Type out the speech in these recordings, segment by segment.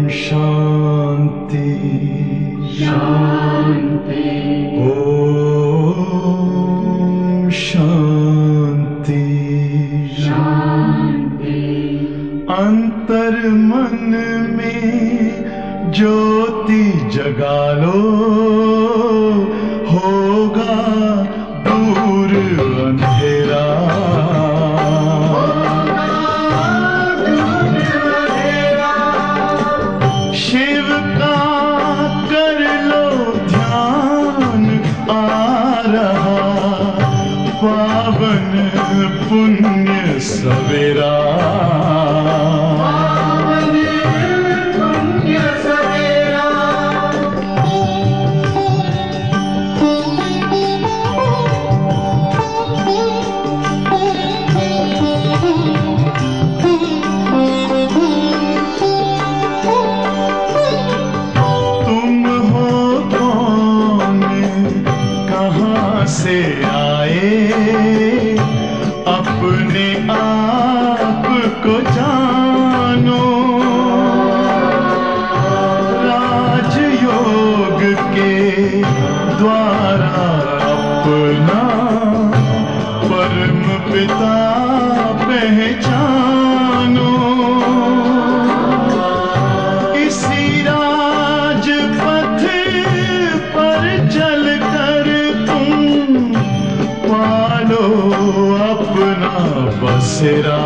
शांति शांति ओम शांति शांति। अंतर मन में ज्योति जगा लो, होगा दूर अंधेरा। शिव का कर लो ध्यान, आ रहा पावन पुण्य सवेरा। से आए अपने आप को जानो, राजयोग के द्वारा अपना परम पिता पहचानो। इसी राजपथ पर चलकर पालो अपना बसेरा।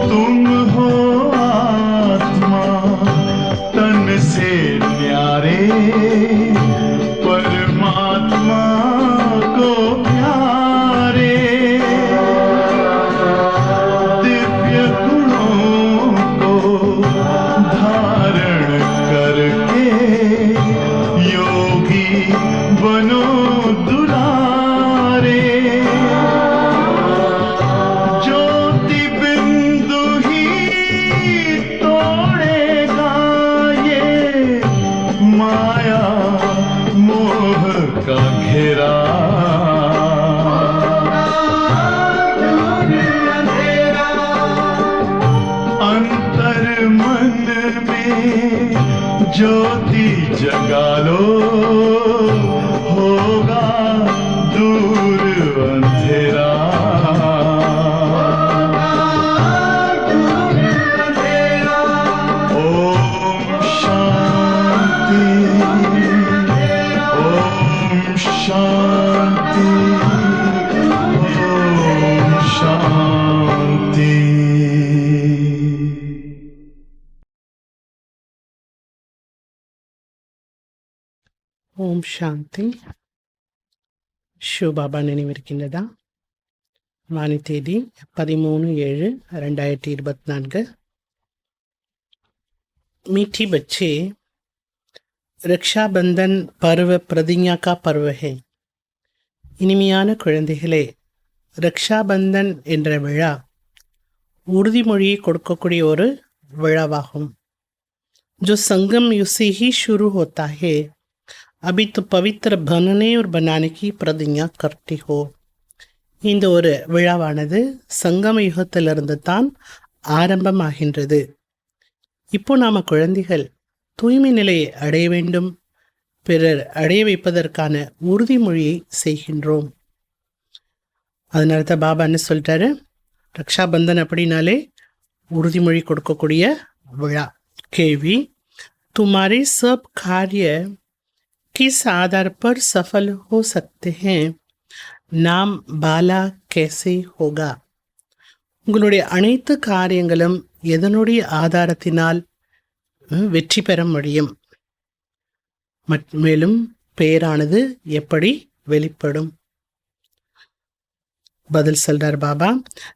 तुम हो आत्मा तन से न्यारे, परमात्मा को प्यारे। दिव्य गुणों को धारण करके योगी बनो दुलारे। ज्योति बिंदु ही तोड़ेगा ये माया मोह का घेरा। अंतर मन में ज्योति जगा लो, होगा दूर अंधेरा। ओम शांति ओम शांति ओम शांति। ஓம் சாந்தி. சிவபாபா நினைவிருக்கின்றதா? வாணி தேதி 13/7/2024। मीठी बच्चे, रक्षाबंधन पर्व प्रतिज्ञा का पर्व है. இனிமையான குழந்தைகளே, ரக்ஷாபந்தன் என்ற விழா உறுதிமொழியை கொடுக்கக்கூடிய ஒரு விழாவாகும். जो संगम युग से ही शुरू होता है, अभी तो पवित्र बनने और बनाने की प्रतिज्ञा करती हो. இந்த ஒரு விழாவானது சங்கம யுகத்திலிருந்து தான் ஆரம்பமாகின்றது. இப்போ நாம குழந்தைகள் தூய்மை நிலையை அடைய வேண்டும், பிறர் அடைய வைப்பதற்கான உறுதிமொழியை செய்கின்றோம். அதனால தான் பாபா என்ன சொல்லிட்டாரு, ரக்ஷாபந்தன் அப்படின்னாலே உறுதிமொழி கொடுக்கக்கூடிய விழா. கேள்வி, तुम्हारे सब कार्य किस आधार पर सफल हो सकते हैं? नाम बाला कैसे होगा? உங்களுடைய அனைத்து காரியங்களும் எதனுடைய ஆதாரத்தினால் வெற்றி பெற முடியும், மேலும் பெயரானது எப்படி வெளிப்படும்? பதில் சொல்றார் பாபா,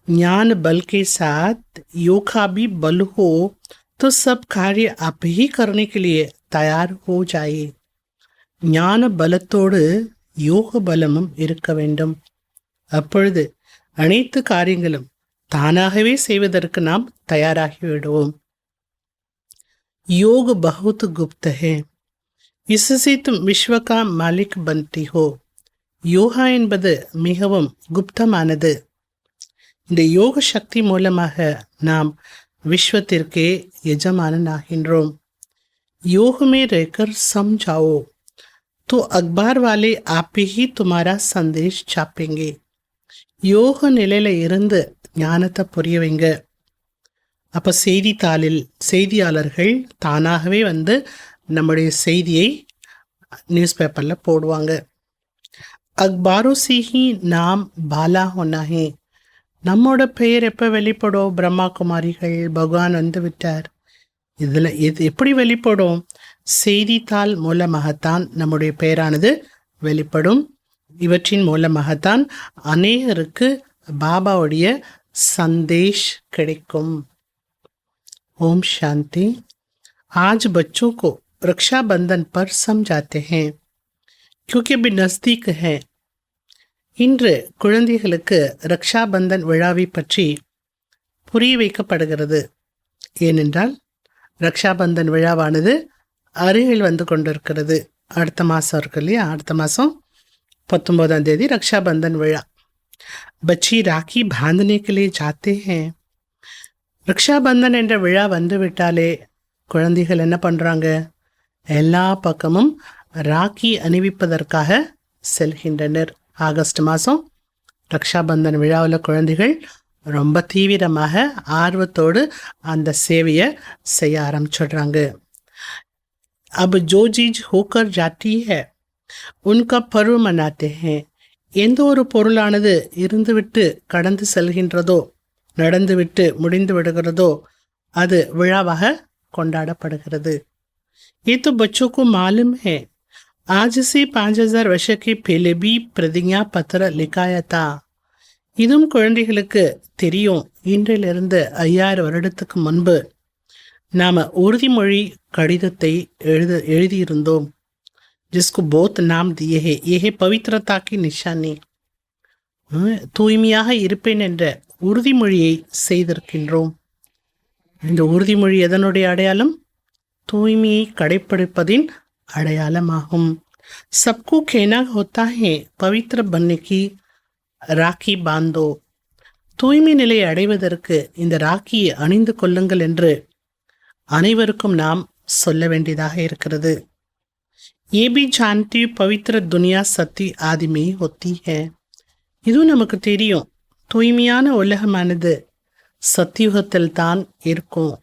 ज्ञान बल के साथ योग का भी बल हो तो सब कार्य आप ही करने के लिए तैयार हो जाए. ஞான பலத்தோடு யோக பலமும் இருக்க வேண்டும். அப்பொழுது அனைத்து காரியங்களும் தானாகவே செய்வதற்கு நாம் தயாராகிவிடுவோம். योग बहुत गुप्त है, इससे तुम विश्व का मालिक बनती हो. யோகா என்பது மிகவும் குப்தமானது. இந்த யோக சக்தி மூலமாக நாம் விஸ்வத்திற்கே எஜமானன் ஆகின்றோம். योग में रहकर समझाओ तो अखबार वाले आप ही तुम्हारा संदेश छापेंगे. யோக நிலையில இருந்து ஞானத்தை புரிய வைங்க. அப்போ செய்தித்தாளில் செய்தியாளர்கள் தானாகவே வந்து நம்முடைய செய்தியை நியூஸ் பேப்பரில் போடுவாங்க. அக்பாரோ சிஹி நாம் பாலா ஹோனாஹே. நம்மோட பெயர் எப்போ வெளிப்படும்? பிரம்மா குமாரிகள் பகவான் வந்து விட்டார். இதில் இது எப்படி வெளிப்படும்? செய்தித்தாள் மூலமாகத்தான் நம்முடைய பெயரானது வெளிப்படும். இவற்றின் மூலமாகத்தான் அநேகருக்கு பாபாவுடைய சந்தேஷ் கிடைக்கும். ओम शांति. आज बच्चों को रक्षाबंधन पर समझाते हैं क्योंकि अभी नज़दीक है. இன்று குழந்தைகளுக்கு ரக்ஷாபந்தன் விழாவை பற்றி புரிய வைக்கப்படுகிறது. ஏனென்றால் ரக்ஷாபந்தன் விழாவானது அருகில் வந்து கொண்டிருக்கிறது. அடுத்த மாதம் இருக்கு இல்லையா? அடுத்த மாதம் 19ஆம் தேதி ரக்ஷாபந்தன் விழா. बच्ची राखी बांधने के लिए जाते हैं. ரக்ஷாபந்தன் என்ற விழா வந்து விட்டாலே குழந்தைகள் என்ன பண்ணுறாங்க? எல்லா பக்கமும் ராக்கி அணிவிப்பதற்காக செல்கின்றனர். ஆகஸ்ட் மாதம் ரக்ஷாபந்தன் விழாவில் குழந்தைகள் ரொம்ப தீவிரமாக ஆர்வத்தோடு அந்த சேவையை செய்ய ஆரம்பிச்சிடுறாங்க. अब जो चीज होकर जाती है उनका पर्व मनाते हैं. எந்த ஒரு பொருளானது இருந்துவிட்டு கடந்து செல்கின்றதோ, நடந்துவிட்டு முடிந்து விடுகிறதோ, அது விழாவாக கொண்டாடப்படுகிறது. ये तो बच्चों को मालूम है. आज से 5000 वर्ष के पहले भी प्रतिज्ञा पत्र लिखाया था. இதுவும் குழந்தைகளுக்கு தெரியும். இன்றிலிருந்து 5000 வருடத்துக்கு முன்பு நாம் உறுதிமொழி கடிதத்தை எழுதியிருந்தோம். जिसको बहुत नाम दिए है. ये है पवित्रता की निशानी. தூய்மையாக இருப்பேன் என்ற உறுதிமொழியை செய்திருக்கின்றோம். இந்த உறுதிமொழி எதனுடைய அடையாளம்? தூய்மையை கடைப்பிடிப்பதின் அடையாளமாகும். सबको कहना होता है पवित्र बनने की ராக்கி பாந்தோ. தூய்மை நிலையை அடைவதற்கு இந்த ராக்கியை அணிந்து கொள்ளுங்கள் என்று அனைவருக்கும் நாம் சொல்ல வேண்டியதாக இருக்கிறது. ये भी जानती पवित्र दुनिया सत्य आदि में होती है. இதுவும் நமக்கு தெரியும். தூய்மையான உலகமானது சத்தியுகத்தில் தான் இருக்கும்.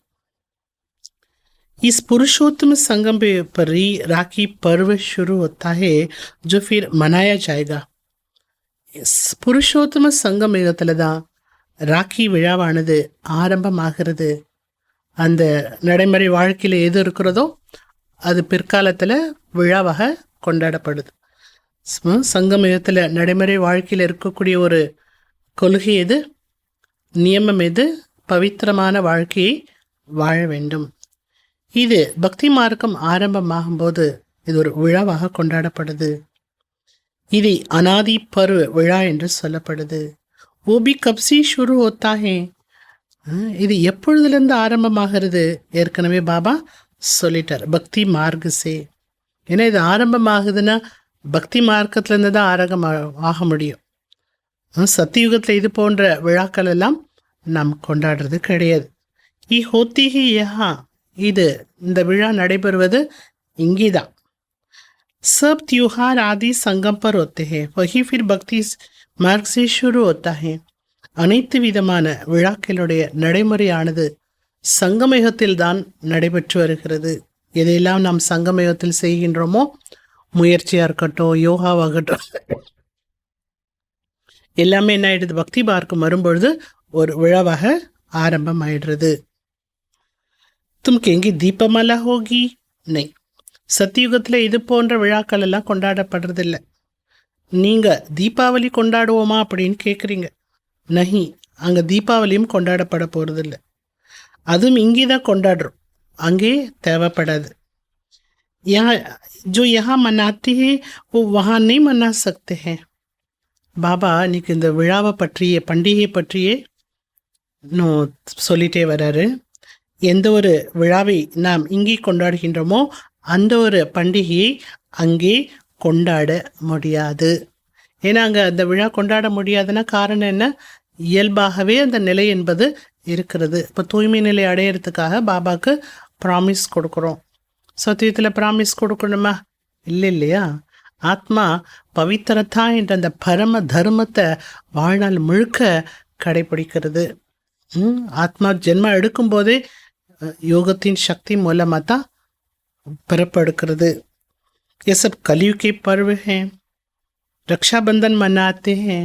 इस पुरुषोत्तम संगम पर ही राखी पर्व शुरू होता है जो फिर मनाया जाएगा. புருஷோத்தம சங்கம் யுகத்தில் தான் ராக்கி விழாவானது ஆரம்பமாகிறது. அந்த நடைமுறை வாழ்க்கையில் எது இருக்கிறதோ அது பிற்காலத்தில் விழாவாக கொண்டாடப்படுது. சங்கமயத்தில் நடைமுறை வாழ்க்கையில் இருக்கக்கூடிய ஒரு கொள்கை எது? நியமம் எது? பவித்திரமான வாழ்க்கையை வாழ வேண்டும். இது பக்தி மார்க்கம் ஆரம்பமாகும்போது இது ஒரு விழாவாக கொண்டாடப்படுது. இது அனாதி பருவ விழா என்று சொல்லப்படுது. ஓபி கப்சி ஷுரு ஹோத்தாஹே. இது எப்பொழுதுலேருந்து ஆரம்பமாகிறது? ஏற்கனவே பாபா சொல்லிட்டார், பக்தி மார்க்கசே. ஏன்னா இது ஆரம்பமாகுதுன்னா பக்தி மார்க்கத்திலேருந்து தான் ஆக முடியும். சத்தியுகத்தில் இது போன்ற விழாக்கள் எல்லாம் நாம் கொண்டாடுறது கிடையாது. ஹோத்திஹி யஹா. இது இந்த விழா நடைபெறுவது இங்கே தான். सब त्योहार आदि संगम पर होते हैं, वही फिर भक्ति मार्ग से शुरू होता है. அனைத்து விதமான விழாக்களுடைய நடைமுறையானது சங்கமயுகத்தில் தான் நடைபெற்று வருகிறது. எதையெல்லாம் நாம் சங்கமயுகத்தில் செய்கின்றோமோ, முயற்சியாக இருக்கட்டும், யோகாவாகட்டும், எல்லாமே என்ன ஆயிடுது? பக்தி மார்க்கம் வரும்பொழுது ஒரு விழாவாக ஆரம்பம் ஆயிடுறது. தும் கேங்கி தீபமாலா ஹோகி நை. சத்தியுகத்தில் இது போன்ற விழாக்கள் எல்லாம் கொண்டாடப்படுறதில்லை. நீங்கள் தீபாவளி கொண்டாடுவோமா அப்படின்னு கேட்குறீங்க. நஹி, அங்கே தீபாவளியும் கொண்டாடப்பட போகிறதில்ல. அதுவும் இங்கே தான் கொண்டாடுறோம், அங்கே தேவைப்படாது. जो यहाँ मनाते हैं वो वहाँ नहीं मना सकते हैं. பாபா இன்னைக்கு இந்த விழாவை பற்றிய, பண்டிகை பற்றியே இன்னும் சொல்லிட்டே வர்றாரு. எந்த ஒரு விழாவை நாம் இங்கே கொண்டாடுகின்றோமோ அந்த ஒரு பண்டிகையை அங்கே கொண்டாட முடியாது. ஏன்னா அங்கே அந்த விழா கொண்டாட முடியாதுன்னா காரணம் என்ன? இயல்பாகவே அந்த நிலை என்பது இருக்கிறது. இப்போ தூய்மை நிலை அடையிறதுக்காக பாபாவுக்கு ப்ராமிஸ் கொடுக்குறோம். சத்தியத்தில் ப்ராமிஸ் கொடுக்கணுமா? இல்லை இல்லையா? ஆத்மா பவித்திரதா என்ற அந்த பரம தர்மத்தை வாழ்நாள் முழுக்க கடைபிடிக்கிறது. ஆத்மா ஜென்மம் எடுக்கும்போதே யோகத்தின் சக்தி மூலமாக தான் பிறப்பெடுக்கிறது. ये सब कलयुग के पर्व हैं. रक्षाबंधन मनाते हैं.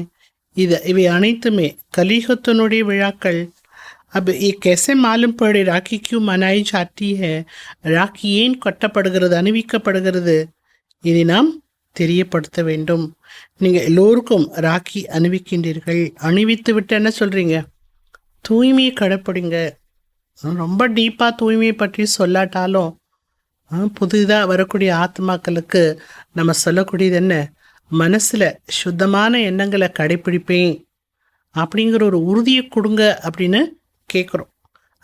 இவை அனைத்துமே கலியுகத்தினுடைய விழாக்கள். अब ये कैसे मालूम पड़े राखी क्यों मनाई जाती है? ராக்கி ஏன் கட்டப்படுகிறது, அணிவிக்கப்படுகிறது? இதை நாம் தெரியப்படுத்த வேண்டும். நீங்கள் எல்லோருக்கும் ராக்கி அணிவிக்கின்றீர்கள். அணிவித்து விட்டு என்ன சொல்கிறீங்க? தூய்மையை கடைப்பிடிங்க. ரொம்ப டீப்பாக தூய்மையை பற்றி சொல்லாட்டாலும் புதிதாக வரக்கூடிய ஆத்மாக்களுக்கு நம்ம சொல்லக்கூடியது என்ன? மனசில் சுத்தமான எண்ணங்களை கடைப்பிடிப்பேன் அப்படிங்கிற ஒரு உறுதியை கொடுங்க அப்படின்னு கேட்குறோம்.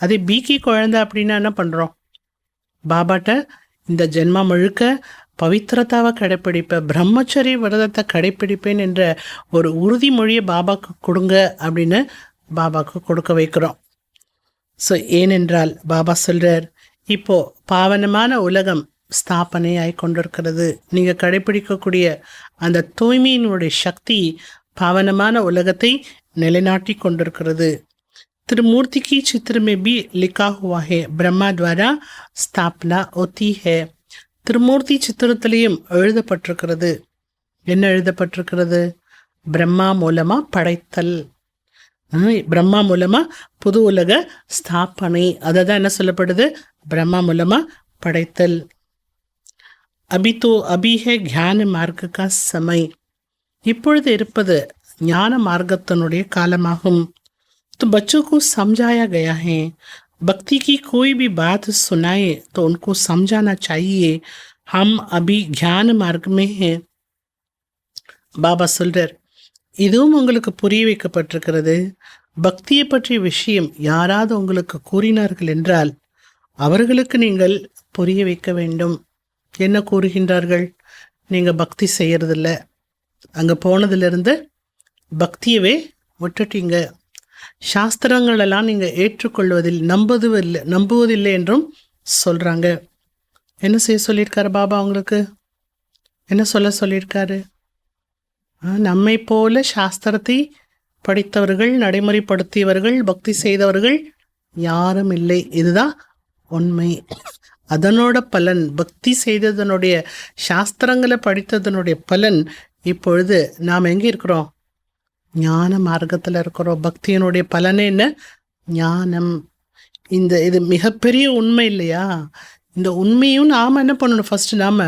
அதே பிகி குழந்தை அப்படின்னா என்ன பண்ணுறோம்? பாபாட்ட இந்த ஜென்மா முழுக்க பவித்திரத்தாவை கடைப்பிடிப்பேன், பிரம்மச்சரிய விரதத்தை கடைப்பிடிப்பேன் என்ற ஒரு உறுதிமொழியை பாபாவுக்கு கொடுங்க அப்படின்னு பாபாவுக்கு கொடுக்க வைக்கிறோம். ஸோ ஏனென்றால் பாபா சொல்கிறார், இப்போ பாவனமான உலகம் ஸ்தாபனை ஆகி கொண்டிருக்கிறது. நீங்கள் கடைபிடிக்கக்கூடிய அந்த தூய்மையினுடைய சக்தி பாவனமான உலகத்தை நிலைநாட்டி கொண்டிருக்கிறது. त्रिमूर्ति की चित्र में भी लिखा हुआ है ब्रह्मा द्वारा स्थापना होती है. त्रिमूर्ति சித்திரத்திலையும் எழுதப்பட்டிருக்கிறது. என்ன எழுதப்பட்டிருக்கிறது? பிரம்மா மூலமா படைத்தல், பிரம்மா மூலமா புது உலக ஸ்தாபனை. அதை தான் என்ன சொல்லப்படுது? பிரம்மா மூலமா படைத்தல். அபி ஹே ஞான மார்க்க கா சமய். இப்பொழுது இருப்பது ஞான மார்க்கத்தினுடைய காலமாகும். तो बच्चों को समझाया गया है, भक्ति की कोई भी बात सुनाए तो उनको समझाना चाहिए, हम अभी ज्ञान मार्ग में हैं. பாபா சொல்றார், இதுவும் உங்களுக்கு புரிய வைக்கப்பட்டிருக்கிறது. பக்தியை பற்றிய விஷயம் யாராவது உங்களுக்கு கூறினார்கள் என்றால் அவர்களுக்கு நீங்கள் புரிய வைக்க வேண்டும். என்ன கூறுகின்றார்கள்? நீங்கள் பக்தி செய்யறதில்ல, அங்கே போனதிலிருந்து பக்தியவே விட்டுட்டீங்க, சாஸ்திரங்களெல்லாம் நீங்கள் ஏற்றுக்கொள்வதில் நம்புவதில்லை என்றும் சொல்கிறாங்க. என்ன செய்ய சொல்லியிருக்காரு பாபா? அவங்களுக்கு என்ன சொல்லியிருக்காரு? நம்மை போல சாஸ்திரத்தை படித்தவர்கள், நடைமுறைப்படுத்தியவர்கள், பக்தி செய்தவர்கள் யாரும் இல்லை. இதுதான் உண்மை. அதனோட பலன், பக்தி செய்ததனுடைய, சாஸ்திரங்களை படித்ததனுடைய பலன் இப்பொழுது நாம் எங்கே இருக்கிறோம்? ஞான மார்க்கத்தில் இருக்கிறோம். பக்தியினுடைய பலனே என்ன? ஞானம். இது மிகப்பெரிய உண்மை இல்லையா? இந்த உண்மையும் நாம் என்ன பண்ணணும்? ஃபர்ஸ்ட் நாம்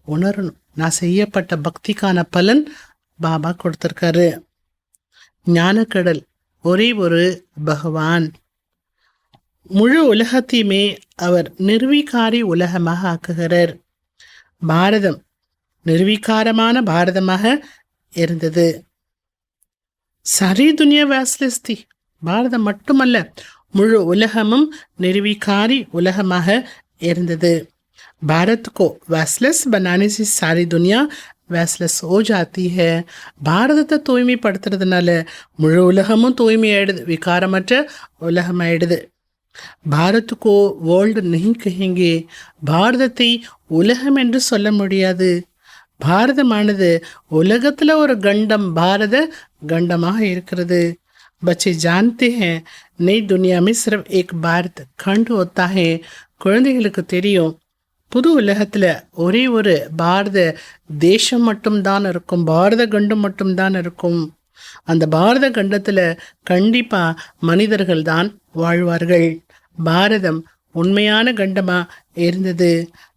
உணரணும். நான் செய்யப்பட்ட பக்திக்கான பலன் பாபா கொடுத்துருக்காரு. ஞானக்கடல் ஒரே ஒரு பகவான். முழு உலகத்தையுமே அவர் நிர்வீகாரி உலகமாக ஆக்குகிறார். பாரதம் நிர்வீகாரமான பாரதமாக இருந்தது. सारी दुनिया वैसलेस थी. பாரதம் மட்டுமல்ல, முழு உலகமும் நிர்வீகாரி உலகமாக இருந்தது. भारत को वैसलेस बनाने से सारी दुनिया वैसलेस हो जाती है. பாரதத்தை தூய்மைப்படுத்துறதுனால முழு உலகமும் தூய்மையாயிடுது, விகாரமற்ற உலகமாயிடுது. भारत को वर्ल्ड नहीं कहेंगे. பாரதத்தை உலகம் என்று சொல்ல முடியாது. பாரதமானது உலகத்தில் ஒரு கண்டம், பாரத கண்டமாக இருக்கிறது. बच्चे जानते हैं नई दुनिया में सिर्फ एक भारत खंड होता है. குழந்தைகளுக்கு தெரியும், புது உலகத்தில் ஒரே ஒரு பாரத தேசம் மட்டும்தான் இருக்கும், பாரத கண்டம் மட்டும்தான் இருக்கும். அந்த பாரத கண்டத்தில் கண்டிப்பாக மனிதர்கள் தான் வாழ்வார்கள். பாரதம் உண்மையான கண்டமாக இருந்தது.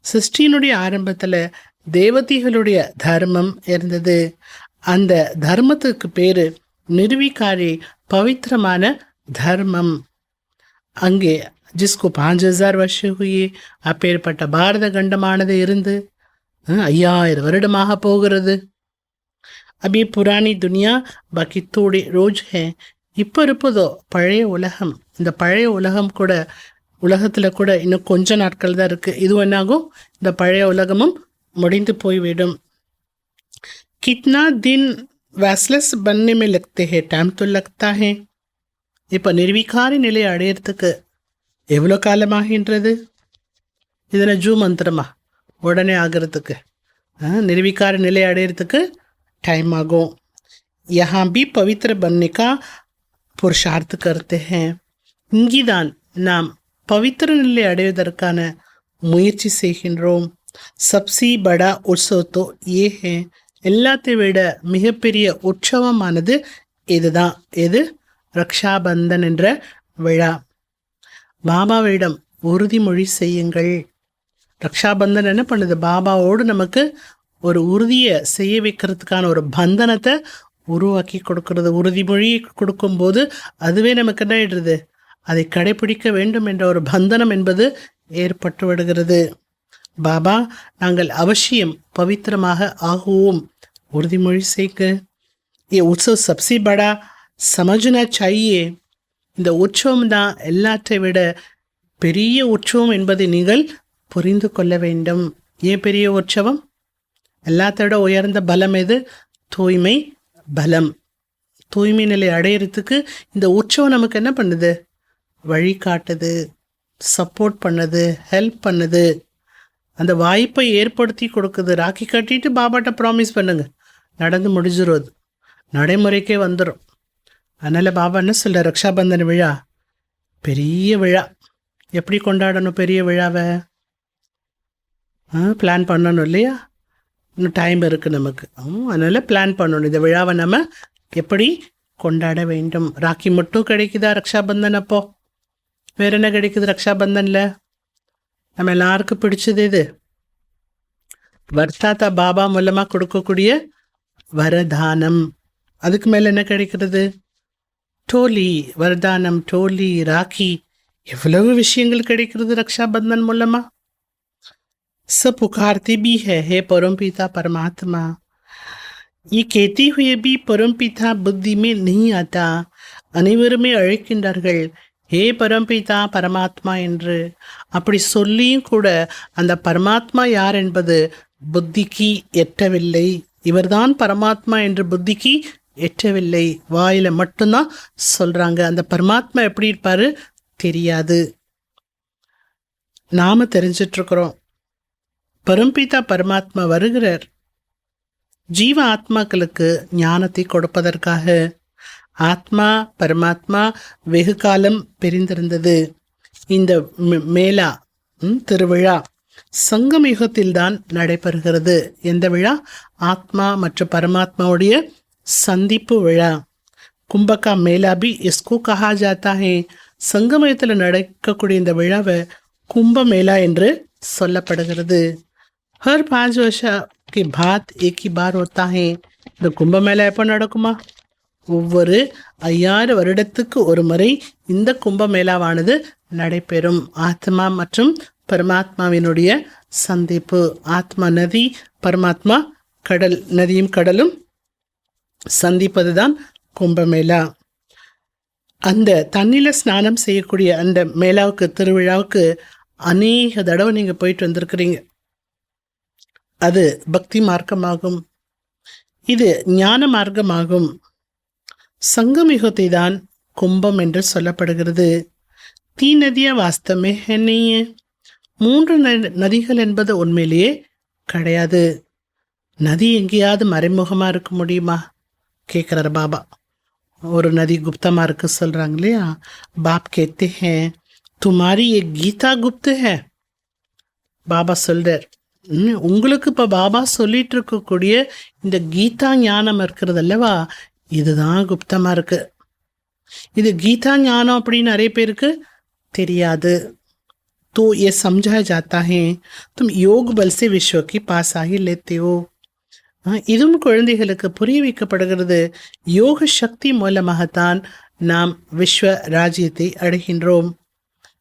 சிருஷ்டியினுடைய ஆரம்பத்தில் தேவதைகளுடைய தர்மம் இருந்தது. அந்த தர்மத்துக்கு பேரு நிர்வீகாரி, பவித்திரமான தர்மம். அங்கே ஜிஸ்கு 5000 வருஷம் ஹுயே, அப்பேற்பட்ட பாரத கண்டமானது இருந்து 5000 வருடமாக போகிறது. அபி புராணி துனியா பாக்கி தோடி ரோஜ் ஹே. இப்போ இருப்பதோ பழைய உலகம். இந்த பழைய உலகத்தில் கூட இன்னும் கொஞ்ச நாட்கள் தான் இருக்குது. இது என்னாகும், இந்த பழைய உலகமும் முடிந்து போய்விடும். கித்னா தின் वैसलेस बनने में लगते हैं, टाइम तो लगता है. இப்போ நிர்விகாரி நிலை அடையிறதுக்கு எவ்வளோ காலமாகின்றது? இதனை ஜூ மந்திரமா உடனே ஆகிறதுக்கு, निर्विकार நிலை அடையிறதுக்கு டைம் ஆகும். यहाँ भी पवित्र बनने का पुरुषार्थ करते हैं. இங்கேதான் நாம் பவித்திர நிலை அடைவதற்கான முயற்சி செய்கின்றோம். சப்சி படா உற்சவத்தோ ஏ ஹே, எல்லாத்தை விட மிகப்பெரிய உற்சவமானது இதுதான். எது? ரக்ஷாபந்தன் என்ற விழா. பாபாவிடம் உறுதிமொழி செய்யுங்கள். ரக்ஷாபந்தன் என்ன பண்ணுது? பாபாவோடு நமக்கு ஒரு உறுதியை செய்ய வைக்கிறதுக்கான ஒரு பந்தனத்தை உருவாக்கி கொடுக்கறது. உறுதிமொழி கொடுக்கும்போது அதுவே நமக்கு என்ன ஆயிடுறது? அதை கடைபிடிக்க வேண்டும் என்ற ஒரு பந்தனம் என்பது ஏற்பட்டு விடுகிறது. பாபா, நாங்கள் அவசியம் பவித்திரமாக ஆகுவோம், உறுதிமொழி செய்க. ये उत्सव सबसे बड़ा समझना चाहिए. இந்த உற்சவம் தான் எல்லாற்றை விட பெரிய உற்சவம் என்பதை நீங்கள் புரிந்து கொள்ள வேண்டும். ஏன் பெரிய உற்சவம்? எல்லாத்தை விட உயர்ந்த பலம் எது? தூய்மை பலம். தூய்மை நிலை அடையிறதுக்கு இந்த உற்சவம் நமக்கு என்ன பண்ணுது? வழிகாட்டுது, சப்போர்ட் பண்ணுது, ஹெல்ப் பண்ணுது, அந்த வாய்ப்பை ஏற்படுத்தி கொடுக்குது. ராக்கி கட்டிட்டு பாபாட்ட ப்ராமிஸ் பண்ணுங்க, நடந்து முடிஞ்சிடும், அது நடைமுறைக்கே வந்துடும். அதனால் பாபா என்ன சொல்ல, ரக்ஷாபந்தன் விழா பெரிய விழா. எப்படி கொண்டாடணும் பெரிய விழாவை? பிளான் பண்ணணும் இல்லையா? இன்னும் டைம் இருக்குது நமக்கு. அதனால் பிளான் பண்ணணும். இந்த விழாவை நம்ம எப்படி கொண்டாட வேண்டும். ராக்கி மட்டும் கிடைக்குதா ரக்ஷாபந்தன்? அப்போ வேற என்ன கிடைக்குது ரக்ஷாபந்தனில்? நம்ம எல்லாருக்கும் பிடிச்சது இது வர்த்தாத்தா பாபா மூலமாக கொடுக்கக்கூடிய வரதானம். அதுக்கு மேலே என்ன கிடைக்கிறது? டோலி, வரதானம், டோலி, ராக்கி, எவ்வளவு விஷயங்கள் கிடைக்கிறது ரக்ஷாபந்தன் மூலமாக. सब पुकारते भी है, हे परमपिता परमात्मा. ये कहते हुए भी परमपिता बुद्धि में नहीं आता. அனைவருமே அழைக்கின்றார்கள் ஹே பரம்பிதா பரமாத்மா என்று. அப்படி சொல்லியும் கூட அந்த பரமாத்மா யார் என்பது புத்திக்கு எட்டவில்லை. இவர்தான் பரமாத்மா என்று புத்திக்கு எட்டவில்லை. வாயில மட்டும்தான் சொல்றாங்க. அந்த பரமாத்மா எப்படி இருப்பாரு தெரியாது. நாம தெரிஞ்சிட்டு இருக்கிறோம். பரம்பிதா பரமாத்மா வருகிறார் ஜீவ ஆத்மாக்களுக்கு ஞானத்தை கொடுப்பதற்காக. ஆத்மா பரமாத்மா வெகு காலம் பிரிந்திருந்தது. இந்த மேலா திருவிழா சங்கம் யுகத்தில்தான் நடைபெறுகிறது. எந்த விழா? ஆத்மா மற்றும் பரமாத்மாவுடைய சந்திப்பு விழா. கும்பகா மேலா பி இஸ்கோ கஹா ஜாத்தா ஹே. சங்கமயத்தில் நடக்கக்கூடிய இந்த விழாவை கும்ப மேளா என்று சொல்லப்படுகிறது. ஹர் 5 வருஷக்கு பாத் ஏக் ஹி பார் ஹோத்தா ஹே. இந்த கும்பமேளா எப்போ நடக்குமா? ஒவ்வொரு 5000 வருடத்துக்கு ஒரு முறை இந்த கும்பமேளாவானது நடைபெறும். ஆத்மா மற்றும் பரமாத்மாவினுடைய சந்திப்பு. ஆத்மா நதி, பரமாத்மா கடல். நதியும் கடலும் சந்திப்பது தான் கும்பமேளா. அந்த தண்ணியில் ஸ்நானம் செய்யக்கூடிய அந்த மேளாவுக்கு, திருவிழாவுக்கு அநேக தடவை நீங்கள் போயிட்டு வந்திருக்கிறீங்க. அது பக்தி மார்க்கமாகும், இது ஞான மார்க்கமாகும். சங்கமிகத்தை தான் கும்பம் என்று சொல்லப்படுகிறது. தீ நதியா வாஸ்தமே என்னையே. 3 நதிகள் என்பது உண்மையிலேயே கிடையாது. நதி எங்கேயாவது மறைமுகமா இருக்க முடியுமா கேட்குறாரு பாபா. ஒரு நதி குப்தமா இருக்கு சொல்றாங்க இல்லையா? பாப் கேते हैं तुम्हारी ये गीता गुप्त है. பாபா சொல்றார், உங்களுக்கு இப்போ பாபா சொல்லிட்டு இருக்கக்கூடிய இந்த கீதா ஞானம் இருக்கிறது அல்லவா, இதுதான் குப்தமா இருக்கு. இது கீதா ஞானம் அப்படின்னு நிறைய பேருக்கு தெரியாது. तो ये समझा जाता है तुम योग बल से विश्व की पास ही लेते हो. இதுவும் குழந்தைகளுக்கு புரிய வைக்கப்படுகிறது. யோக சக்தி மூலமாகத்தான் நாம் விஸ்வ ராஜ்யத்தை அடைகின்றோம்.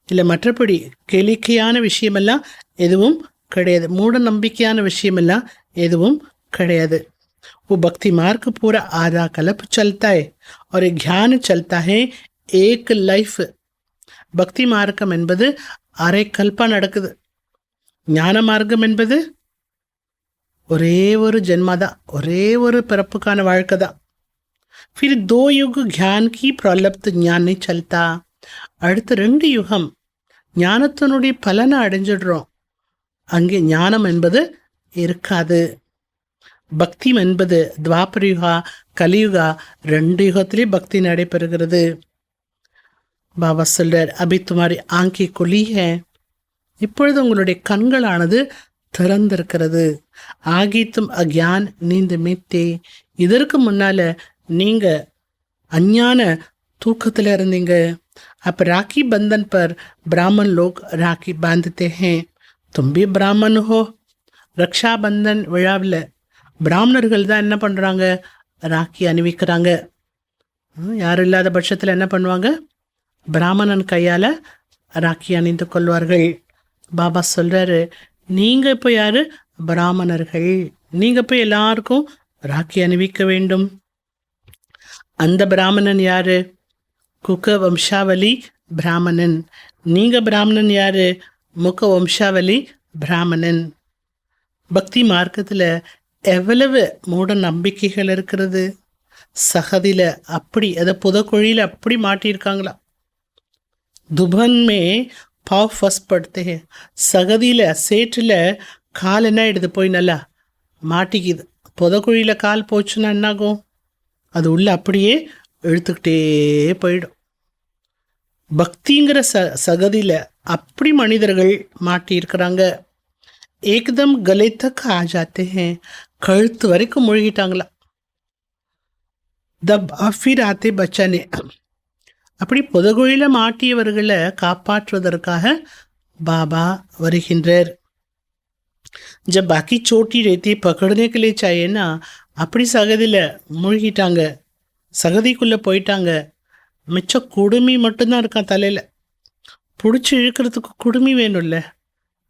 இல்லை மற்றபடி கேளிக்கையான விஷயமெல்லாம் எதுவும் கிடையாது. மூட நம்பிக்கையான விஷயமெல்லாம் எதுவும் கிடையாது. वो भक्ति मार्ग पूरा आधा कल्प चलता है और एक ज्ञान चलता है एक लाइफ. பக்தி மார்க்கம் என்பது அரை கல்பா நடக்குது. ஞான மார்க்கம் என்பது ஒரே ஒரு ஜென்மாதான், ஒரே ஒரு பிறப்புக்கான வாழ்க்கை தான். फिर 2 युग ज्ञान की प्रलब्ध ज्ञान नहीं चलता. அடுத்த 2 யுகம் ஞானத்தினுடைய பலனை அடைஞ்சிடுறோம். அங்கே ஞானம் என்பது இருக்காது. பக்தி என்பது துவாபர யுகா கலியுகா 2 யுகத்திலே பக்தி நடைபெறுகிறது. பாபா சொல்றார், அபி துமாரி ஆங்கி குலி ஹே, இப்பொழுது உங்களுடைய கண்களானது திறந்திருக்கிறது. ஆகித்தும் அக்ஞான் நீந்து மீத்தே, இதற்கு முன்னால நீங்க அஞ்ஞான தூக்கத்துல இருந்தீங்க. அப்ப ராக்கி பந்தன் பர் பிராமன் லோக் ராக்கி பாந்தते हैं, तुम भी பிராமன் हो. ரக்ஷா பந்தன் விழாவில் பிராமணர்கள் தான் என்ன பண்றாங்க, ராக்கி அணிவிக்கிறாங்க. யாரும் இல்லாத பட்சத்தில் என்ன பண்ணுவாங்க, பிராமணன் கையால ராக்கி அணிந்து கொள்வார்கள். பாபா சொல்றாரு, நீங்க இப்போ யாரு, பிராமணர்கள். நீங்க போய் எல்லாருக்கும் ராக்கி அணிவிக்க வேண்டும். அந்த பிராமணன் யாரு, குக வம்சாவளி பிராமணன். நீங்க பிராமணன் யாரு, முக வம்சாவளி பிராமணன். பக்தி மார்க்கத்தில் எவ்வளவு மூட நம்பிக்கைகள் இருக்கிறது. சகதியில் அப்படி அதை புதக்குழியில் அப்படி மாட்டியிருக்காங்களா. துபன் மே பாவ் ஃபஸ்ட் படுத்தே, சகதியில் சேற்றில் கால் என்ன ஆயிடுது, போய் நல்லா மாட்டிக்குது. புதக்குழியில் கால் போச்சுன்னா என்னாகும், அது உள்ள அப்படியே இழுத்துக்கிட்டே போயிடும். பக்திங்கிற சகதியில் அப்படி மனிதர்கள் மாட்டியிருக்கிறாங்க. ஏக்தம் கலே தக் ஆ ஜாத்தே ஹேன், கழுத்து வரைக்கும் மூழ்கிட்டாங்களா. தப் அஃபிர் ஆத்தே பச்சானே, அப்படி புதகுழியில் மாட்டியவர்களை காப்பாற்றுவதற்காக பாபா வருகின்றார். जब बाकी चोटी रहती पकड़ने के लिए चाहिए ना, அப்படி சகதியில் மூழ்கிட்டாங்க, சகதிக்குள்ளே போயிட்டாங்க. மிச்சம் குடுமி மட்டும்தான் இருக்கான் தலையில். பிடிச்சி இழுக்கிறதுக்கு குடுமி வேணும்ல,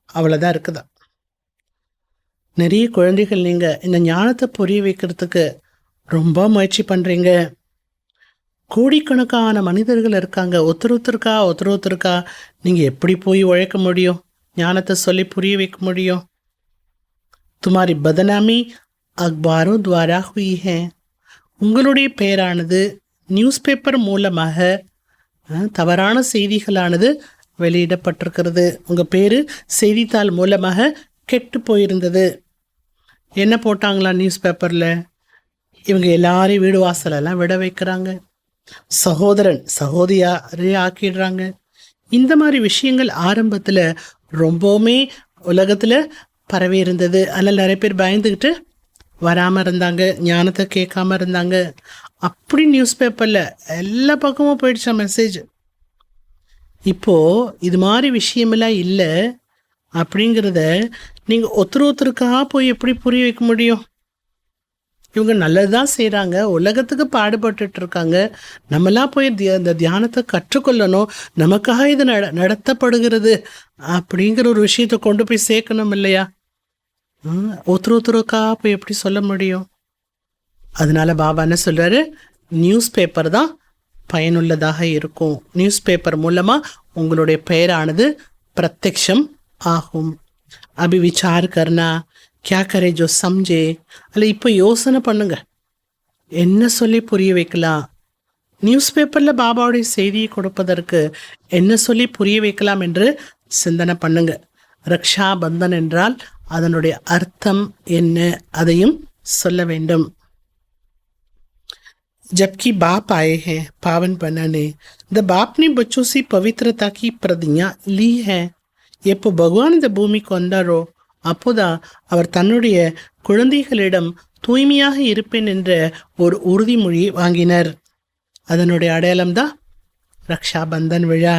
அவ்வளோதான் இருக்குதா. நிறைய குழந்தைகள் நீங்கள் இந்த ஞானத்தை புரிய வைக்கிறதுக்கு ரொம்ப முயற்சி பண்ணுறீங்க. கோடிக்கணக்கான மனிதர்கள் இருக்காங்க. ஒருத்தருக்கா நீங்கள் எப்படி போய் உழைக்க முடியும், ஞானத்தை சொல்லி புரிய வைக்க முடியும். துமாரி பதனாமி அக்பாரும் துவாரா ஹுயி ஹே, உங்களுடைய பெயரானது நியூஸ் பேப்பர் மூலமாக தவறான செய்திகளானது வெளியிடப்பட்டிருக்கிறது. உங்கள் பேர் செய்தித்தாள் மூலமாக கெட்டு போயிருந்தது. என்ன போட்டாங்களா நியூஸ் பேப்பரில், இவங்க எல்லாரையும் வீடு வாசலெல்லாம் விட வைக்கிறாங்க, சகோதரன் சகோதரியாரே ஆக்கிடுறாங்க. இந்த மாதிரி விஷயங்கள் ஆரம்பத்தில் ரொம்பவுமே உலகத்தில் பரவி இருந்தது. அதில் நிறைய பேர் பயந்துக்கிட்டு வராமல் இருந்தாங்க, ஞானத்தை கேட்காம இருந்தாங்க. அப்படி நியூஸ் பேப்பரில் எல்லா பக்கமும் போயிடுச்சா மெசேஜ். இப்போது இது மாதிரி விஷயமெல்லாம் இல்லை அப்படிங்கிறத நீங்கள் ஒருத்தருக்காக போய் எப்படி புரிய வைக்க முடியும். இவங்க நல்லது தான் செய்கிறாங்க, உலகத்துக்கு பாடுபட்டு இருக்காங்க. நம்மளாம் போய் இந்த தியானத்தை கற்றுக்கொள்ளணும், நமக்காக இது நடத்தப்படுகிறது அப்படிங்கிற ஒரு விஷயத்தை கொண்டு போய் சேர்க்கணும் இல்லையா. ஒருத்தருக்காக போய் எப்படி சொல்ல முடியும். அதனால பாபா என்ன சொல்கிறாரு, நியூஸ் பேப்பர் தான் பயனுள்ளதாக இருக்கும். நியூஸ் பேப்பர் மூலமாக உங்களுடைய பெயரானது பிரத்யக்ஷம் ஆகும். அபி விசார் கர்னா क्या करे जो समझे, அல்ல இப்போ யோசனை பண்ணுங்க, என்ன சொல்லி புரிய வைக்கலாம். நியூஸ் பேப்பரில் பாபாவுடைய செய்தியை கொடுப்பதற்கு என்ன சொல்லி புரிய வைக்கலாம் என்று சிந்தனை பண்ணுங்க. ரக்ஷா பந்தன் என்றால் அதனுடைய அர்த்தம் என்ன, அதையும் சொல்ல வேண்டும். जबकि बाप आए हैं पावन बनाने, द बाप ने बच्चों से पवित्रता की प्रतिज्ञा ली है. எப்போ பகவான் இந்த பூமிக்கு வந்தாரோ அப்போதான் அவர் தன்னுடைய குழந்தைகளிடம் தூய்மையாக இருப்பேன் என்ற ஒரு உறுதிமொழி வாங்கினர். அதனுடைய அடையாளம்தான் ரக்ஷா பந்தன் விழா.